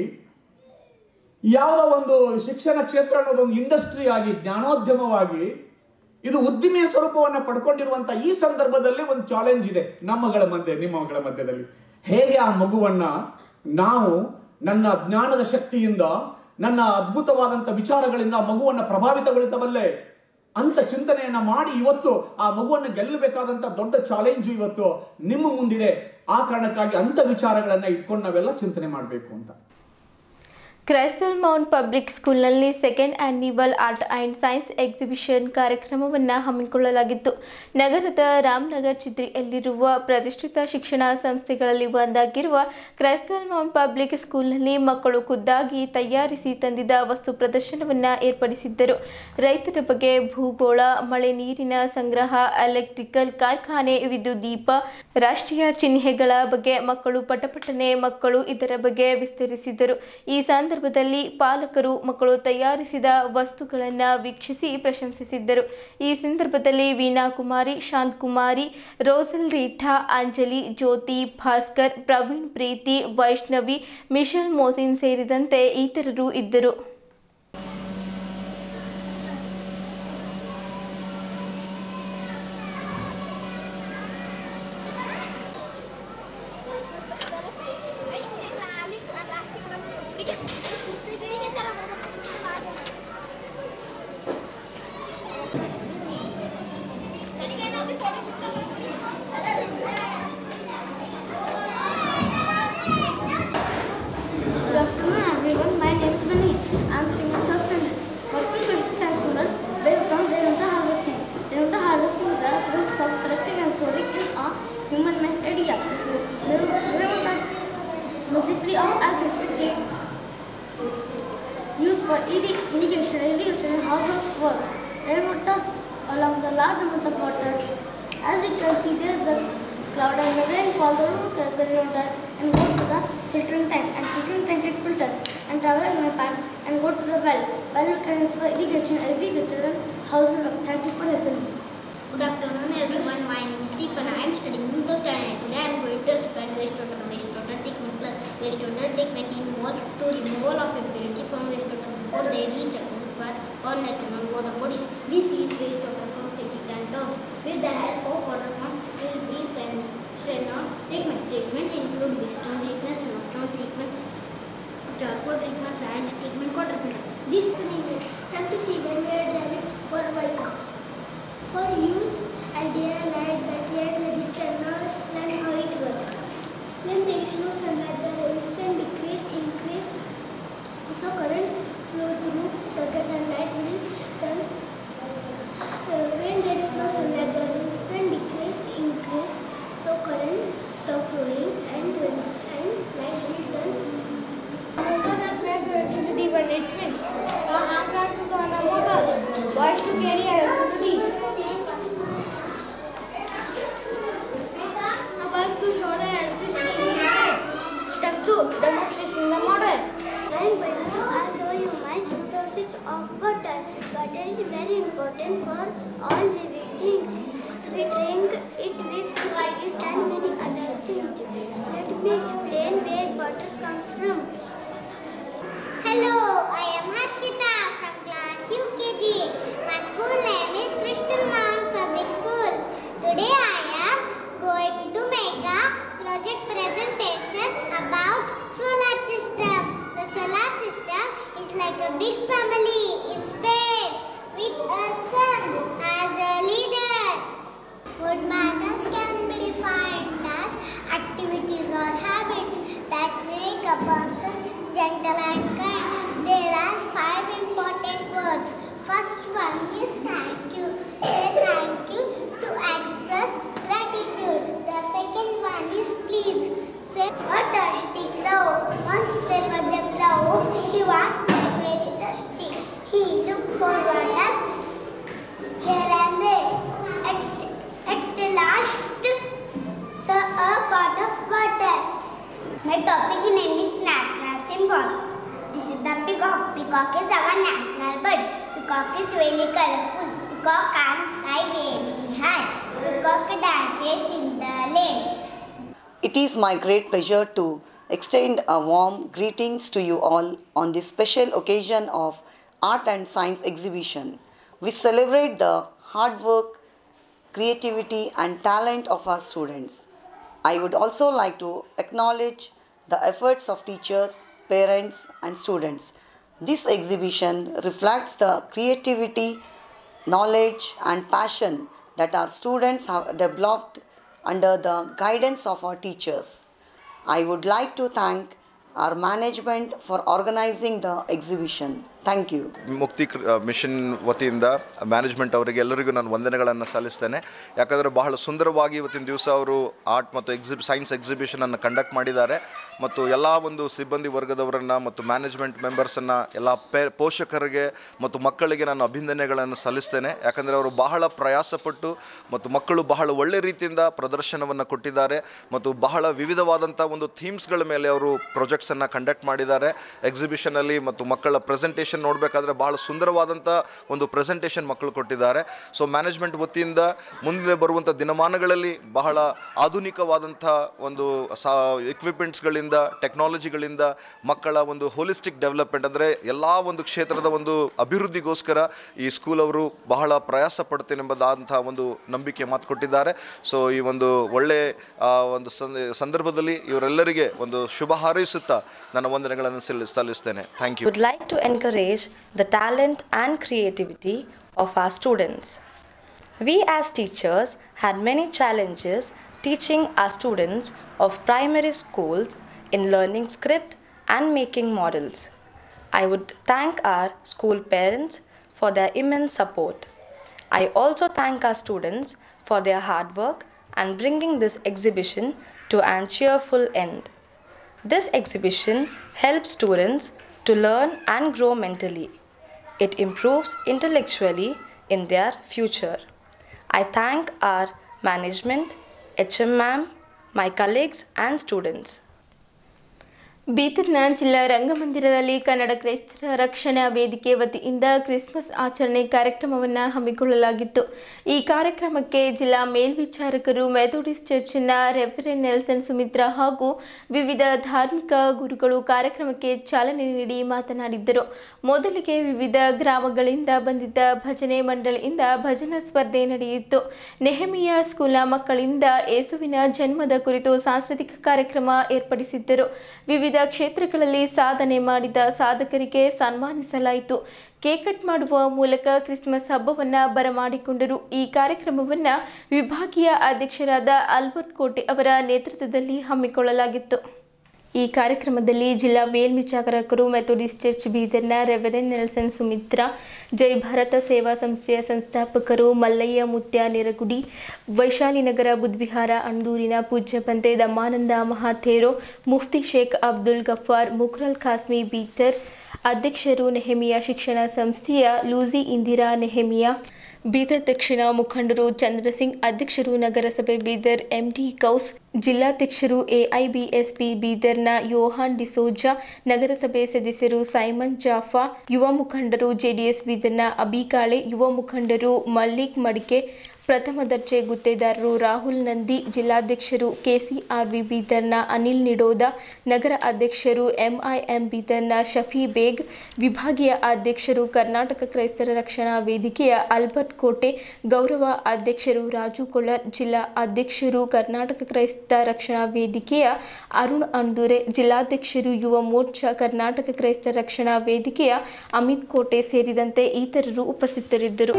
ಯಾವುದೋ ಒಂದು ಶಿಕ್ಷಣ ಕ್ಷೇತ್ರ ಅನ್ನೋದೊಂದು ಇಂಡಸ್ಟ್ರಿ ಆಗಿ, ಜ್ಞಾನೋದ್ಯಮವಾಗಿ ಇದು ಉದ್ದಿಮೆಯ ಸ್ವರೂಪವನ್ನು ಪಡ್ಕೊಂಡಿರುವಂತ ಈ ಸಂದರ್ಭದಲ್ಲಿ ಒಂದು ಚಾಲೆಂಜ್ ಇದೆ ನಮ್ಮಗಳ ಮಧ್ಯೆ, ನಿಮ್ಮಗಳ ಮಧ್ಯದಲ್ಲಿ. ಹೇಗೆ ಆ ಮಗುವನ್ನ ನಾವು ನನ್ನ ಜ್ಞಾನದ ಶಕ್ತಿಯಿಂದ, ನನ್ನ ಅದ್ಭುತವಾದಂಥ ವಿಚಾರಗಳಿಂದ ಮಗುವನ್ನು ಪ್ರಭಾವಿತಗೊಳಿಸಬಲ್ಲೆ ಅಂತ ಚಿಂತನೆಯನ್ನ ಮಾಡಿ ಇವತ್ತು ಆ ಮಗುವನ್ನು ಗೆಲ್ಲಬೇಕಾದಂಥ ದೊಡ್ಡ ಚಾಲೆಂಜು ಇವತ್ತು ನಿಮ್ಮ ಮುಂದಿದೆ. ಆ ಕಾರಣಕ್ಕಾಗಿ ಅಂಥ ವಿಚಾರಗಳನ್ನ ಇಟ್ಕೊಂಡು ನಾವೆಲ್ಲ ಚಿಂತನೆ ಮಾಡಬೇಕು ಅಂತ. ಕ್ರೈಸ್ಟಲ್ ಮೌಂಟ್ ಪಬ್ಲಿಕ್ ಸ್ಕೂಲ್ನಲ್ಲಿ second annual art and science exhibition ಕಾರ್ಯಕ್ರಮವನ್ನು ಹಮ್ಮಿಕೊಳ್ಳಲಾಗಿತ್ತು. ನಗರದ ರಾಮನಗರ್ ಚಿದ್ರಿಯಲ್ಲಿರುವ ಪ್ರತಿಷ್ಠಿತ ಶಿಕ್ಷಣ ಸಂಸ್ಥೆಗಳಲ್ಲಿ ಒಂದಾಗಿರುವ ಕ್ರೈಸ್ಟಲ್ ಮೌಂಟ್ ಪಬ್ಲಿಕ್ ಸ್ಕೂಲ್ನಲ್ಲಿ ಮಕ್ಕಳು ಖುದ್ದಾಗಿ ತಯಾರಿಸಿ ತಂದಿದ್ದ ವಸ್ತು ಪ್ರದರ್ಶನವನ್ನು ಏರ್ಪಡಿಸಿದ್ದರು. ರೈತರ ಬಗ್ಗೆ, ಭೂಗೋಳ, ಮಳೆ ನೀರಿನ ಸಂಗ್ರಹ, ಎಲೆಕ್ಟ್ರಿಕಲ್ ಕಾರ್ಖಾನೆ, ವಿದ್ಯುತ್ ದೀಪ, ರಾಷ್ಟ್ರೀಯ ಚಿಹ್ನೆಗಳ ಬಗ್ಗೆ ಮಕ್ಕಳು ಇದರ ಬಗ್ಗೆ ವಿಸ್ತರಿಸಿದರು. ಈ ಸಂದರ್ಭದಲ್ಲಿ ಪಾಲಕರು ಮಕ್ಕಳು ತಯಾರಿಸಿದ ವಸ್ತುಗಳನ್ನು ವೀಕ್ಷಿಸಿ ಪ್ರಶಂಸಿಸಿದ್ದರು. ಈ ಸಂದರ್ಭದಲ್ಲಿ ವೀಣಾ ಕುಮಾರಿ, ಶಾಂತಕುಮಾರಿ, ರೋಸಲ್ ರೀಠಾ, ಅಂಜಲಿ, ಜ್ಯೋತಿ, ಭಾಸ್ಕರ್, ಪ್ರವೀಣ್, ಪ್ರೀತಿ, ವೈಷ್ಣವಿ, ಮಿಶಲ್ ಮೋಸಿನ್ ಸೇರಿದಂತೆ ಇತರರು ಇದ್ದರು. Good afternoon everyone, my name is Malik. along the large amount of water. As you can see, there is a cloud and the rainfall, the root gets the water and go to the filtering tank, and filtering tank it filters and travel in my pan and go to the well. Well we can use for irrigation and household works. Thank you for listening. Good afternoon everyone, my name is Stephen. I am studying in the standard. Today I am going to explain wastewater treatment plus wastewater treatment involves to removal of impurity from wastewater before they reach aquifer or natural water bodies. This is wastewater from cities and towns. With the help of water pump will be strainer treatment. Treatment include big stone treatment, small stone treatment, charcoal treatment, sand treatment, water filter. This treatment help to see when we are driving for a vehicle. For use and day and night battery and resistor, explain how it works. When there is no sunlight, the resistance decrease, increase, so current flow through circuit and light will turn. When there is no sunlight, the resistance decrease, increase, so current stop flowing and light will turn. Motor that makes electricity when it spins. The hand drive to run a motor. Boys to carry electricity. To show the electricity step 2, demonstration the model. I am going to show you my sources of water. Water is very important for all living things. We drink it, we cook it and many other things. Let me explain where water comes from. Hello, I am Harshita from class UKG. My school name is Crystal Mount Public School. Today I am going to make a project presentation about solar system. The solar system is like a big family in space with a sun as a leader. Good manners can be defined as activities or habits that make a person gentle and kind. There are 5 important words. First one is thank you. Say thank you to express gratitude. The second one is please. Say a thirsty crow. Once there was a crow. He was very thirsty. He looked for water here and there. At last, saw a pot of water. My topic name is national symbols. This is the peacock. Peacock is our national bird. Peacock is very colorful. Peacock can fly very high. Peacock dances in the lane. It is my great pleasure to extend a warm greetings to you all on this special occasion of Art and Science exhibition. We celebrate the hard work, creativity and talent of our students. I would also like to acknowledge the efforts of teachers, parents and students. This exhibition reflects the creativity, knowledge and passion that our students have developed under the guidance of our teachers. I would like to thank our management for organizing the exhibition. Thank you. ಮುಕ್ತಿ mission ವತಿಯಿಂದ management ಅವರಿಗೆ ಎಲ್ಲರಿಗೂ ನಾನು ವಂದನೆಗಳನ್ನು ಸಲ್ಲಿಸ್ತೇನೆ. ಯಾಕಂದರೆ ಬಹಳ ಸುಂದರವಾಗಿ ಇವತ್ತಿನ ದಿವಸ ಅವರು ಆರ್ಟ್ ಮತ್ತು ಸೈನ್ಸ್ ಎಕ್ಸಿಬಿಷನನ್ನು ಕಂಡಕ್ಟ್ ಮಾಡಿದ್ದಾರೆ ಮತ್ತು ಎಲ್ಲ ಒಂದು ಸಿಬ್ಬಂದಿ ವರ್ಗದವರನ್ನು ಮತ್ತು ಮ್ಯಾನೇಜ್ಮೆಂಟ್ ಮೆಂಬರ್ಸನ್ನು ಎಲ್ಲ ಪೋಷಕರಿಗೆ ಮತ್ತು ಮಕ್ಕಳಿಗೆ ನಾನು ಅಭಿನಂದನೆಗಳನ್ನು ಸಲ್ಲಿಸ್ತೇನೆ. ಯಾಕಂದರೆ ಅವರು ಬಹಳ ಪ್ರಯಾಸಪಟ್ಟು ಮತ್ತು ಮಕ್ಕಳು ಬಹಳ ಒಳ್ಳೆ ರೀತಿಯಿಂದ ಪ್ರದರ್ಶನವನ್ನು ಕೊಟ್ಟಿದ್ದಾರೆ ಮತ್ತು ಬಹಳ ವಿವಿಧವಾದಂಥ ಒಂದು ಥೀಮ್ಸ್ಗಳ ಮೇಲೆ ಅವರು ಪ್ರಾಜೆಕ್ಟ್ಸನ್ನು ಕಂಡಕ್ಟ್ ಮಾಡಿದ್ದಾರೆ ಎಕ್ಸಿಬಿಷನಲ್ಲಿ. ಮತ್ತು ಮಕ್ಕಳ ಪ್ರೆಸೆಂಟೇಷನ್ ನೋಡಬೇಕಾದ್ರೆ ಬಹಳ ಸುಂದರವಾದಂಥ ಒಂದು ಪ್ರೆಸೆಂಟೇಷನ್ ಮಕ್ಕಳು ಕೊಟ್ಟಿದ್ದಾರೆ. ಸೊ ಮ್ಯಾನೇಜ್ಮೆಂಟ್ ವತಿಯಿಂದ ಮುಂದೆ ಬರುವಂಥ ದಿನಮಾನಗಳಲ್ಲಿ ಬಹಳ ಆಧುನಿಕವಾದಂಥ ಒಂದು ಎಕ್ವಿಪ್ಮೆಂಟ್ಸ್ಗಳಿಂದ ಟೆಕ್ನಾಲಜಿಗಳಿಂದ ಮಕ್ಕಳ ಒಂದು ಹೋಲಿಸ್ಟಿಕ್ ಡೆವಲಪ್ಮೆಂಟ್ ಅಂದರೆ ಎಲ್ಲ ಒಂದು ಕ್ಷೇತ್ರದ ಒಂದು ಅಭಿವೃದ್ಧಿಗೋಸ್ಕರ ಈ ಸ್ಕೂಲ್ ಅವರು ಬಹಳ ಪ್ರಯಾಸ ಪಡ್ತೇನೆಂಬುದಾದಂಥ ಒಂದು ನಂಬಿಕೆ ಮಾತು ಕೊಟ್ಟಿದ್ದಾರೆ. ಸೊ ಈ ಒಂದು ಒಳ್ಳೆ ಒಂದು ಸಂದರ್ಭದಲ್ಲಿ ಇವರೆಲ್ಲರಿಗೆ ಒಂದು ಶುಭ ಹಾರೈಸುತ್ತಾ ನನ್ನ ವಂದನೆಗಳನ್ನು ಸಲ್ಲಿಸ್ತೇನೆ. Thank you. Would like to encourage the talent and creativity of our students. We as teachers had many challenges teaching our students of primary schools in learning script and making models. I would thank our school parents for their immense support. I also thank our students for their hard work and bringing this exhibition to an cheerful end. This exhibition helps students to learn and grow mentally. It improves intellectually in their future. I thank our management, HM ma'am, my colleagues and students. ಬೀದರ್ನ ಜಿಲ್ಲಾ ರಂಗಮಂದಿರದಲ್ಲಿ ಕನ್ನಡ ಕ್ರೈಸ್ತರ ರಕ್ಷಣಾ ವೇದಿಕೆ ವತಿಯಿಂದ Christmas ಆಚರಣೆ ಕಾರ್ಯಕ್ರಮವನ್ನು ಹಮ್ಮಿಕೊಳ್ಳಲಾಗಿತ್ತು. ಈ ಕಾರ್ಯಕ್ರಮಕ್ಕೆ ಜಿಲ್ಲಾ ಮೇಲ್ವಿಚಾರಕರು, ಮೆಥೋಡಿಸ್ಟ್ ಚರ್ಚ್ನ ರೆವರೆಂಡ್ ನೆಲ್ಸನ್ ಸುಮಿತ್ರಾ ಹಾಗೂ ವಿವಿಧ ಧಾರ್ಮಿಕ ಗುರುಗಳು ಕಾರ್ಯಕ್ರಮಕ್ಕೆ ಚಾಲನೆ ನೀಡಿ ಮಾತನಾಡಿದ್ದರು. ಮೊದಲಿಗೆ ವಿವಿಧ ಗ್ರಾಮಗಳಿಂದ ಬಂದಿದ್ದ ಭಜನೆ ಮಂಡಳಿಯಿಂದ ಭಜನಾ ಸ್ಪರ್ಧೆ ನಡೆಯಿತು. ನೆಹಮಿಯಾ ಸ್ಕೂಲ್ನ ಮಕ್ಕಳಿಂದ ಯೇಸುವಿನ ಜನ್ಮದ ಕುರಿತು ಸಾಂಸ್ಕೃತಿಕ ಕಾರ್ಯಕ್ರಮ ಏರ್ಪಡಿಸಿದ್ದರು. ವಿವಿಧ ಕ್ಷೇತ್ರಗಳಲ್ಲಿ ಸಾಧನೆ ಮಾಡಿದ ಸಾಧಕರಿಗೆ ಸನ್ಮಾನಿಸಲಾಯಿತು. ಕೇಕ್ ಕಟ್ ಮಾಡುವ ಮೂಲಕ ಕ್ರಿಸ್ಮಸ್ ಹಬ್ಬವನ್ನು ಬರಮಾಡಿಕೊಂಡರು. ಈ ಕಾರ್ಯಕ್ರಮವನ್ನು ವಿಭಾಗೀಯ ಅಧ್ಯಕ್ಷರಾದ ಆಲ್ಬರ್ಟ್ ಕೋಟೆ ಅವರ ನೇತೃತ್ವದಲ್ಲಿ ಹಮ್ಮಿಕೊಳ್ಳಲಾಗಿತ್ತು. ಈ ಕಾರ್ಯಕ್ರಮದಲ್ಲಿ ಜಿಲ್ಲಾ ಮೇಲ್ವಿಚಾರಕರು, ಮೆಥೋಡಿಸ್ಟ್ ಚರ್ಚ್ ಬೀದರ್ನ ರೆವರೆಂಡ್ ನೆಲ್ಸನ್ ಸುಮಿತ್ರಾ, ಜೈ ಭಾರತ ಸೇವಾ ಸಂಸ್ಥೆಯ ಸಂಸ್ಥಾಪಕರು ಮಲ್ಲಯ್ಯ ಮುತ್ಯ ನಿರಗುಡಿ, ವೈಶಾಲಿನಗರ ಬುದ್ವಿಹಾರ ಅಣದೂರಿನ ಪೂಜ್ಯ ಪಂತೆ ದಮ್ಮಾನಂದ ಮಹಾಥೇರೋ, ಮುಫ್ತಿ ಶೇಖ್ ಅಬ್ದುಲ್ ಗಫಾರ್, ಮುಕ್ರಲ್ ಖಾಸ್ಮಿ ಬೀದರ್, ಅಧ್ಯಕ್ಷರು ನೆಹಮಿಯಾ ಶಿಕ್ಷಣ ಸಂಸ್ಥೆಯ ಲೂಸಿ ಇಂದಿರಾ ನೆಹಮಿಯಾ, ಬೀದರ್ ದಕ್ಷಿಣ ಮುಖಂಡರು ಚಂದ್ರಸಿಂಗ್, ಅಧ್ಯಕ್ಷರು ನಗರಸಭೆ ಬೀದರ್ ಎಂಡಿ ಕೌಸ್, ಜಿಲ್ಲಾಧ್ಯಕ್ಷರು ಎಐಬಿಎಸ್ಪಿ ಬೀದರ್ನ ಯೋಹಾನ್ ಡಿಸೋಜಾ, ನಗರಸಭೆ ಸದಸ್ಯರು ಸೈಮನ್ ಜಾಫಾ, ಯುವ ಮುಖಂಡರು ಜೆಡಿಎಸ್ ಬೀದರ್ನ ಅಬಿಕಾಳೆ, ಯುವ ಮುಖಂಡರು ಮಲ್ಲಿಕ್ ಮಡಿಕೆ, ಪ್ರಥಮ ದರ್ಜೆ ಗುತ್ತೇದಾರರು ರಾಹುಲ್ ನಂದಿ, ಜಿಲ್ಲಾಧ್ಯಕ್ಷರು ಕೆಸಿಆರ್ವಿ ಬೀದರ್ನ ಅನಿಲ್ ನಿಡೋದ, ನಗರ ಅಧ್ಯಕ್ಷರು ಎಂಐಎಂ ಬೀದರ್ನ ಶಫಿ ಬೇಗ್, ವಿಭಾಗೀಯ ಅಧ್ಯಕ್ಷರು ಕರ್ನಾಟಕ ಕ್ರೈಸ್ತರ ರಕ್ಷಣಾ ವೇದಿಕೆಯ ಆಲ್ಬರ್ಟ್ ಕೋಟೆ, ಗೌರವ ಅಧ್ಯಕ್ಷರು ರಾಜು ಕೊಳ್ಳರ್, ಜಿಲ್ಲಾ ಅಧ್ಯಕ್ಷರು ಕರ್ನಾಟಕ ಕ್ರೈಸ್ತ ರಕ್ಷಣಾ ವೇದಿಕೆಯ ಅರುಣ್ ಅಣದೂರೆ, ಜಿಲ್ಲಾಧ್ಯಕ್ಷರು ಯುವ ಮೋರ್ಚಾ ಕರ್ನಾಟಕ ಕ್ರೈಸ್ತ ರಕ್ಷಣಾ ವೇದಿಕೆಯ ಅಮಿತ್ ಕೋಟೆ ಸೇರಿದಂತೆ ಇತರರು ಉಪಸ್ಥಿತರಿದ್ದರು.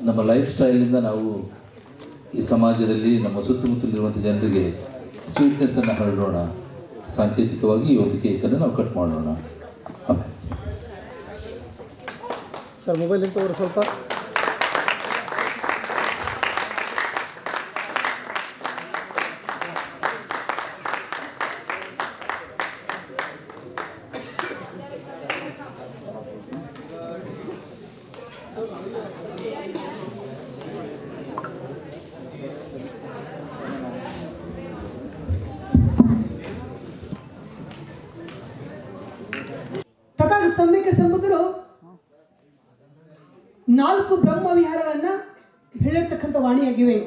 ನಮ್ಮ ಲೈಫ್ ಸ್ಟೈಲಿಂದ ನಾವು ಈ ಸಮಾಜದಲ್ಲಿ ನಮ್ಮ ಸುತ್ತಮುತ್ತಲಿರುವಂಥ ಜನರಿಗೆ ಸ್ವೀಟ್ನೆಸ್ಸನ್ನು ಹರಡೋಣ. ಸಾಂಕೇತಿಕವಾಗಿ ಈ ಒಂದು ಕೇಕನ್ನು ನಾವು ಕಟ್ ಮಾಡೋಣ. ಆಮೇಲೆ ಸರ್ ಮೊಬೈಲ್ ತಗೋರಿ ಸ್ವಲ್ಪ. ಸಮ್ಯಕ ಸಂಬಂಧರು 4 ಬ್ರಹ್ಮ ವಿಹಾರಗಳನ್ನ ಹೇಳಿರ್ತಕ್ಕಂಥ ವಾಣಿಯಾಗಿವೆ.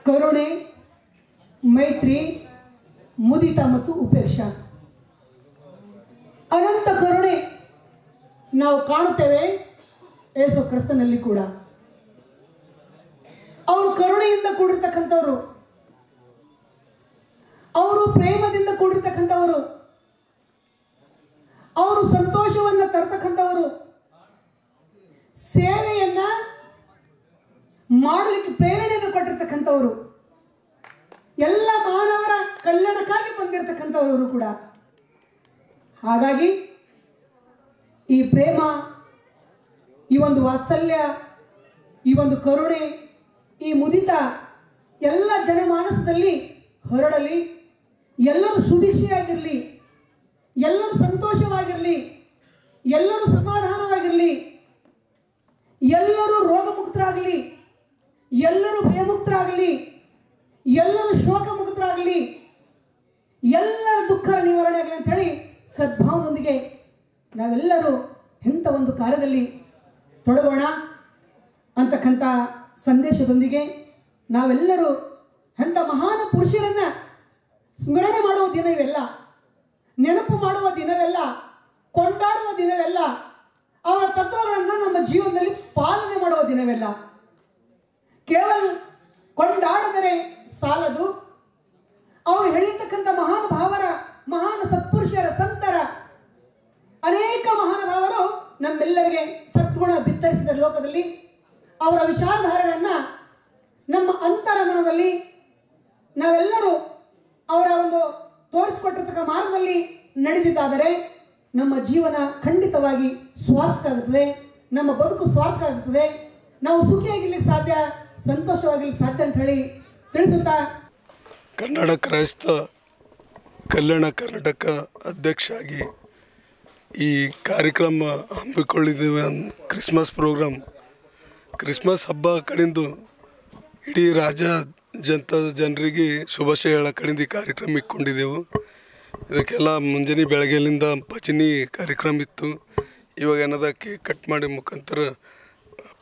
ಕರುಣೆ, ಮೈತ್ರಿ, ಮುದಿತ ಮತ್ತು ಉಪೇಕ್ಷಾ. ಅನಂತ ಕರುಣೆ ನಾವು ಕಾಣುತ್ತೇವೆ ಯೇಸು ಕ್ರಿಸ್ತನಲ್ಲಿ ಕೂಡ. ಅವರು ಕರುಣೆಯಿಂದ ಕೂಡಿರ್ತಕ್ಕಂಥವರು, ಅವರು ಪ್ರೇಮದಿಂದ ಕೂಡಿರ್ತಕ್ಕಂಥವರು, ಅವರು ಸಂತೋಷವನ್ನು ತರ್ತಕ್ಕಂಥವರು, ಸೇವೆಯನ್ನ ಮಾಡಲಿಕ್ಕೆ ಪ್ರೇರಣೆಯನ್ನು ಕೊಟ್ಟಿರ್ತಕ್ಕಂಥವರು, ಎಲ್ಲ ಮಾನವರ ಕಲ್ಯಾಣಕ್ಕಾಗಿ ಬಂದಿರತಕ್ಕಂಥವರು ಕೂಡ. ಹಾಗಾಗಿ ಈ ಪ್ರೇಮ, ಈ ಒಂದು ವಾತ್ಸಲ್ಯ, ಈ ಒಂದು ಕರುಣೆ, ಈ ಮುದಿತ ಎಲ್ಲ ಜನಮಾನಸದಲ್ಲಿ ಹೊರಡಲಿ. ಎಲ್ಲರೂ ಸುಭಿಕ್ಷೆಯಾಗಿರಲಿ, ಎಲ್ಲರೂ ಸಂತೋಷವಾಗಿರಲಿ, ಎಲ್ಲರೂ ಸಮಾಧಾನವಾಗಿರಲಿ, ಎಲ್ಲರೂ ರೋಗಮುಕ್ತರಾಗಲಿ, ಎಲ್ಲರೂ ಭಯಮುಕ್ತರಾಗಲಿ, ಎಲ್ಲರೂ ಶೋಕ ಮುಕ್ತರಾಗಲಿ, ಎಲ್ಲರ ದುಃಖ ನಿವಾರಣೆ ಆಗಲಿ ಅಂತ ಹೇಳಿ ಸದ್ಭಾವದೊಂದಿಗೆ ನಾವೆಲ್ಲರೂ ಇಂಥ ಒಂದು ಕಾರ್ಯದಲ್ಲಿ ತೊಡಗೋಣ ಅಂತಕ್ಕಂಥ ಸಂದೇಶದೊಂದಿಗೆ ನಾವೆಲ್ಲರೂ ಅಂಥ ಮಹಾನ್ ಪುರುಷರನ್ನ ಸ್ಮರಣೆ ಮಾಡುವ ದಿನ ಇವೆಲ್ಲ. ನೆನಪು ಮಾಡುವ ದಿನವೆಲ್ಲ, ಕೊಂಡಾಡುವ ದಿನವೆಲ್ಲ, ಅವರ ತತ್ವಗಳನ್ನು ನಮ್ಮ ಜೀವನದಲ್ಲಿ ಪಾಲನೆ ಮಾಡುವ ದಿನವೆಲ್ಲ. ಕೇವಲ ಕೊಂಡಾಡಿದರೆ ಸಾಲದು, ಅವರು ಹೇಳಿರ್ತಕ್ಕಂಥ ಮಹಾನುಭಾವರ, ಮಹಾನ್ ಸತ್ಪುರುಷರ, ಸಂತರ, ಅನೇಕ ಮಹಾನುಭಾವರು ನಮ್ಮೆಲ್ಲರಿಗೆ ಸದ್ಗುಣ ಬಿತ್ತರಿಸಿದ ಲೋಕದಲ್ಲಿ ಅವರ ವಿಚಾರಧಾರೆಗಳನ್ನು ನಮ್ಮ ಅಂತರಮನದಲ್ಲಿ ನಾವೆಲ್ಲರೂ ಅವರ ಒಂದು ತೋರಿಸಿಕೊಟ್ಟಿರ್ತಕ್ಕ ಮಾರ್ಗದಲ್ಲಿ ನಡೆದಿದ್ದಾದರೆ ನಮ್ಮ ಜೀವನ ಖಂಡಿತವಾಗಿ ಸ್ವಾರ್ಥಕ ಆಗುತ್ತದೆ, ನಮ್ಮ ಬದುಕು ಸ್ವಾರ್ಥಕ ಆಗುತ್ತದೆ, ನಾವು ಸುಖಿಯಾಗಿರ್ಲಿಕ್ಕೆ ಸಾಧ್ಯ, ಸಂತೋಷವಾಗಿರ್ಲಿಕ್ಕೆ ಸಾಧ್ಯ ಅಂತ ಹೇಳಿ ತಿಳಿಸುತ್ತಾ, ಕನ್ನಡ ಕ್ರೈಸ್ತ ಕಲ್ಯಾಣ ಕರ್ನಾಟಕ ಅಧ್ಯಕ್ಷ ಆಗಿ ಈ ಕಾರ್ಯಕ್ರಮ ಹಮ್ಮಿಕೊಂಡಿದ್ದೇವೆ. ಕ್ರಿಸ್ಮಸ್ ಪ್ರೋಗ್ರಾಮ್, ಕ್ರಿಸ್ಮಸ್ ಹಬ್ಬ ಕಡೆಂದು ಇಡೀ ಜನರಿಗೆ ಶುಭಾಶಯ ಹೇಳೋ ಕಡೆಯಿಂದ ಈ ಕಾರ್ಯಕ್ರಮ ಇಟ್ಕೊಂಡಿದ್ದೆವು. ಇದಕ್ಕೆಲ್ಲ ಮುಂಜಾನೆ ಬೆಳಗ್ಗೆಲಿಂದ ಭಜನೆ ಕಾರ್ಯಕ್ರಮ ಇತ್ತು. ಇವಾಗ ಏನದ ಕೇಕ್ ಕಟ್ ಮಾಡಿ ಮುಖಾಂತರ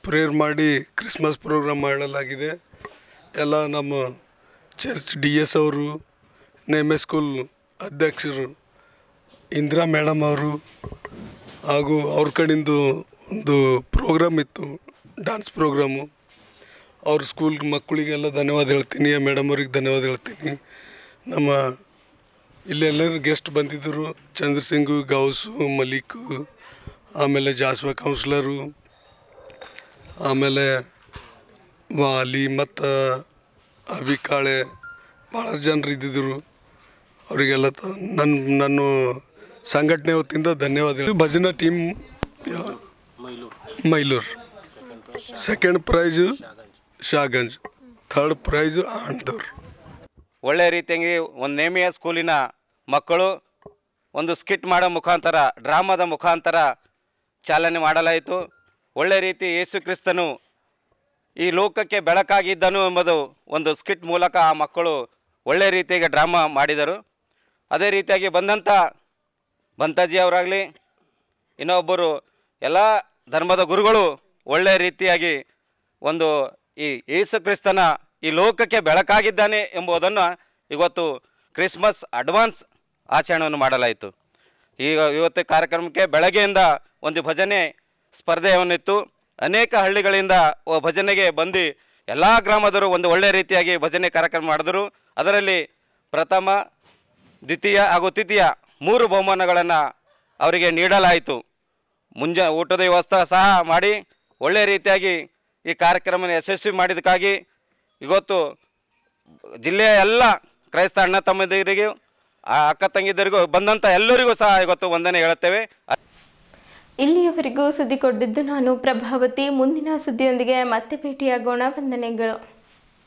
ಪ್ರೇಯರ್ ಮಾಡಿ ಕ್ರಿಸ್ಮಸ್ ಪ್ರೋಗ್ರಾಮ್ ಮಾಡಲಾಗಿದೆ. ಎಲ್ಲ ನಮ್ಮ ಚರ್ಚ್ DS ಅವರು, NMS ಸ್ಕೂಲ್ ಅಧ್ಯಕ್ಷರು ಇಂದಿರಾ ಮೇಡಮ್ ಅವರು, ಹಾಗೂ ಅವ್ರ ಕಡೆಯಿಂದ ಒಂದು ಪ್ರೋಗ್ರಾಮ್ ಇತ್ತು, ಡ್ಯಾನ್ಸ್ ಪ್ರೋಗ್ರಾಮು. ಅವ್ರ ಸ್ಕೂಲ್ ಮಕ್ಕಳಿಗೆಲ್ಲ ಧನ್ಯವಾದ ಹೇಳ್ತೀನಿ, ಮೇಡಮ್ ಅವ್ರಿಗೆ ಧನ್ಯವಾದ ಹೇಳ್ತೀನಿ. ನಮ್ಮ ಇಲ್ಲೆಲ್ಲರೂ ಗೆಸ್ಟ್ ಬಂದಿದ್ದರು, ಚಂದ್ರಸಿಂಗು, ಗೌಸು, ಮಲಿಕು, ಆಮೇಲೆ ಜಾಸ್ವಾ ಕೌನ್ಸ್ಲರು, ಆಮೇಲೆ ವಾಲಿ ಮತ್ತು ಅಭಿಕಾಳೆ, ಭಾಳ ಜನರು ಇದ್ದಿದ್ದರು. ಅವರಿಗೆಲ್ಲ ನನ್ನ ಸಂಘಟನೆ ವತಿಯಿಂದ ಧನ್ಯವಾದಗಳು. Bhajana team Mailur, second prize Shahganj, third prize ಆಂಡ್ದವ್ರು. ಒಳ್ಳೆಯ ರೀತಿಯಾಗಿ ಒಂದು ನೇಮಿಯ ಸ್ಕೂಲಿನ ಮಕ್ಕಳು ಒಂದು ಸ್ಕಿಟ್ ಮಾಡೋ ಮುಖಾಂತರ, ಡ್ರಾಮಾದ ಮುಖಾಂತರ ಚಾಲನೆ ಮಾಡಲಾಯಿತು. ಒಳ್ಳೆಯ ರೀತಿ ಯೇಸು ಕ್ರಿಸ್ತನು ಈ ಲೋಕಕ್ಕೆ ಬೆಳಕಾಗಿದ್ದನು ಎಂಬುದು ಒಂದು ಸ್ಕಿಟ್ ಮೂಲಕ ಆ ಮಕ್ಕಳು ಒಳ್ಳೆಯ ರೀತಿಯಾಗಿ ಡ್ರಾಮಾ ಮಾಡಿದರು. ಅದೇ ರೀತಿಯಾಗಿ ಬಂದಂಥ ಬಂತಾಜಿ ಅವರಾಗಲಿ, ಇನ್ನೊಬ್ಬರು ಎಲ್ಲ ಧರ್ಮದ ಗುರುಗಳು ಒಳ್ಳೆಯ ರೀತಿಯಾಗಿ ಒಂದು ಈ ಯೇಸು ಕ್ರಿಸ್ತನ ಈ ಲೋಕಕ್ಕೆ ಬೆಳಕಾಗಿದ್ದಾನೆ ಎಂಬುದನ್ನು ಇವತ್ತು ಕ್ರಿಸ್ಮಸ್ ಅಡ್ವಾನ್ಸ್ ಆಚರಣೆಯನ್ನು ಮಾಡಲಾಯಿತು. ಇವತ್ತು ಕಾರ್ಯಕ್ರಮಕ್ಕೆ ಬೆಳಗ್ಗೆಯಿಂದ ಒಂದು ಭಜನೆ ಸ್ಪರ್ಧೆಯನ್ನಿತ್ತು. ಅನೇಕ ಹಳ್ಳಿಗಳಿಂದ ಭಜನೆಗೆ ಬಂದು ಎಲ್ಲ ಗ್ರಾಮದವರು ಒಂದು ಒಳ್ಳೆಯ ರೀತಿಯಾಗಿ ಭಜನೆ ಕಾರ್ಯಕ್ರಮ ಮಾಡಿದರು. ಅದರಲ್ಲಿ ಪ್ರಥಮ, ದ್ವಿತೀಯ ಹಾಗೂ ತೃತೀಯ 3 ಬಹುಮಾನಗಳನ್ನು ಅವರಿಗೆ ನೀಡಲಾಯಿತು. ಊಟದ ವ್ಯವಸ್ಥೆ ಸಹ ಮಾಡಿ ಒಳ್ಳೆಯ ರೀತಿಯಾಗಿ ಈ ಕಾರ್ಯಕ್ರಮ ಯಶಸ್ವಿ ಮಾಡಿದ್ದಕ್ಕಾಗಿ ಇವತ್ತು ಜಿಲ್ಲೆಯ ಎಲ್ಲ ಕ್ರೈಸ್ತ ಅಣ್ಣ ತಮ್ಮಂದಿರಿಗೂ, ಅಕ್ಕ ತಂಗಿದರಿಗೂ ಬಂದಂಥ ಎಲ್ಲರಿಗೂ ಸಹ ಇವತ್ತು ವಂದನೆ ಹೇಳುತ್ತೇವೆ. ಇಲ್ಲಿಯವರೆಗೂ ಸುದ್ದಿ ಕೊಟ್ಟಿದ್ದು ನಾನು ಪ್ರಭಾವತಿ. ಮುಂದಿನ ಸುದ್ದಿಯೊಂದಿಗೆ ಮತ್ತೆ ಭೇಟಿಯಾಗೋಣ. ವಂದನೆಗಳು.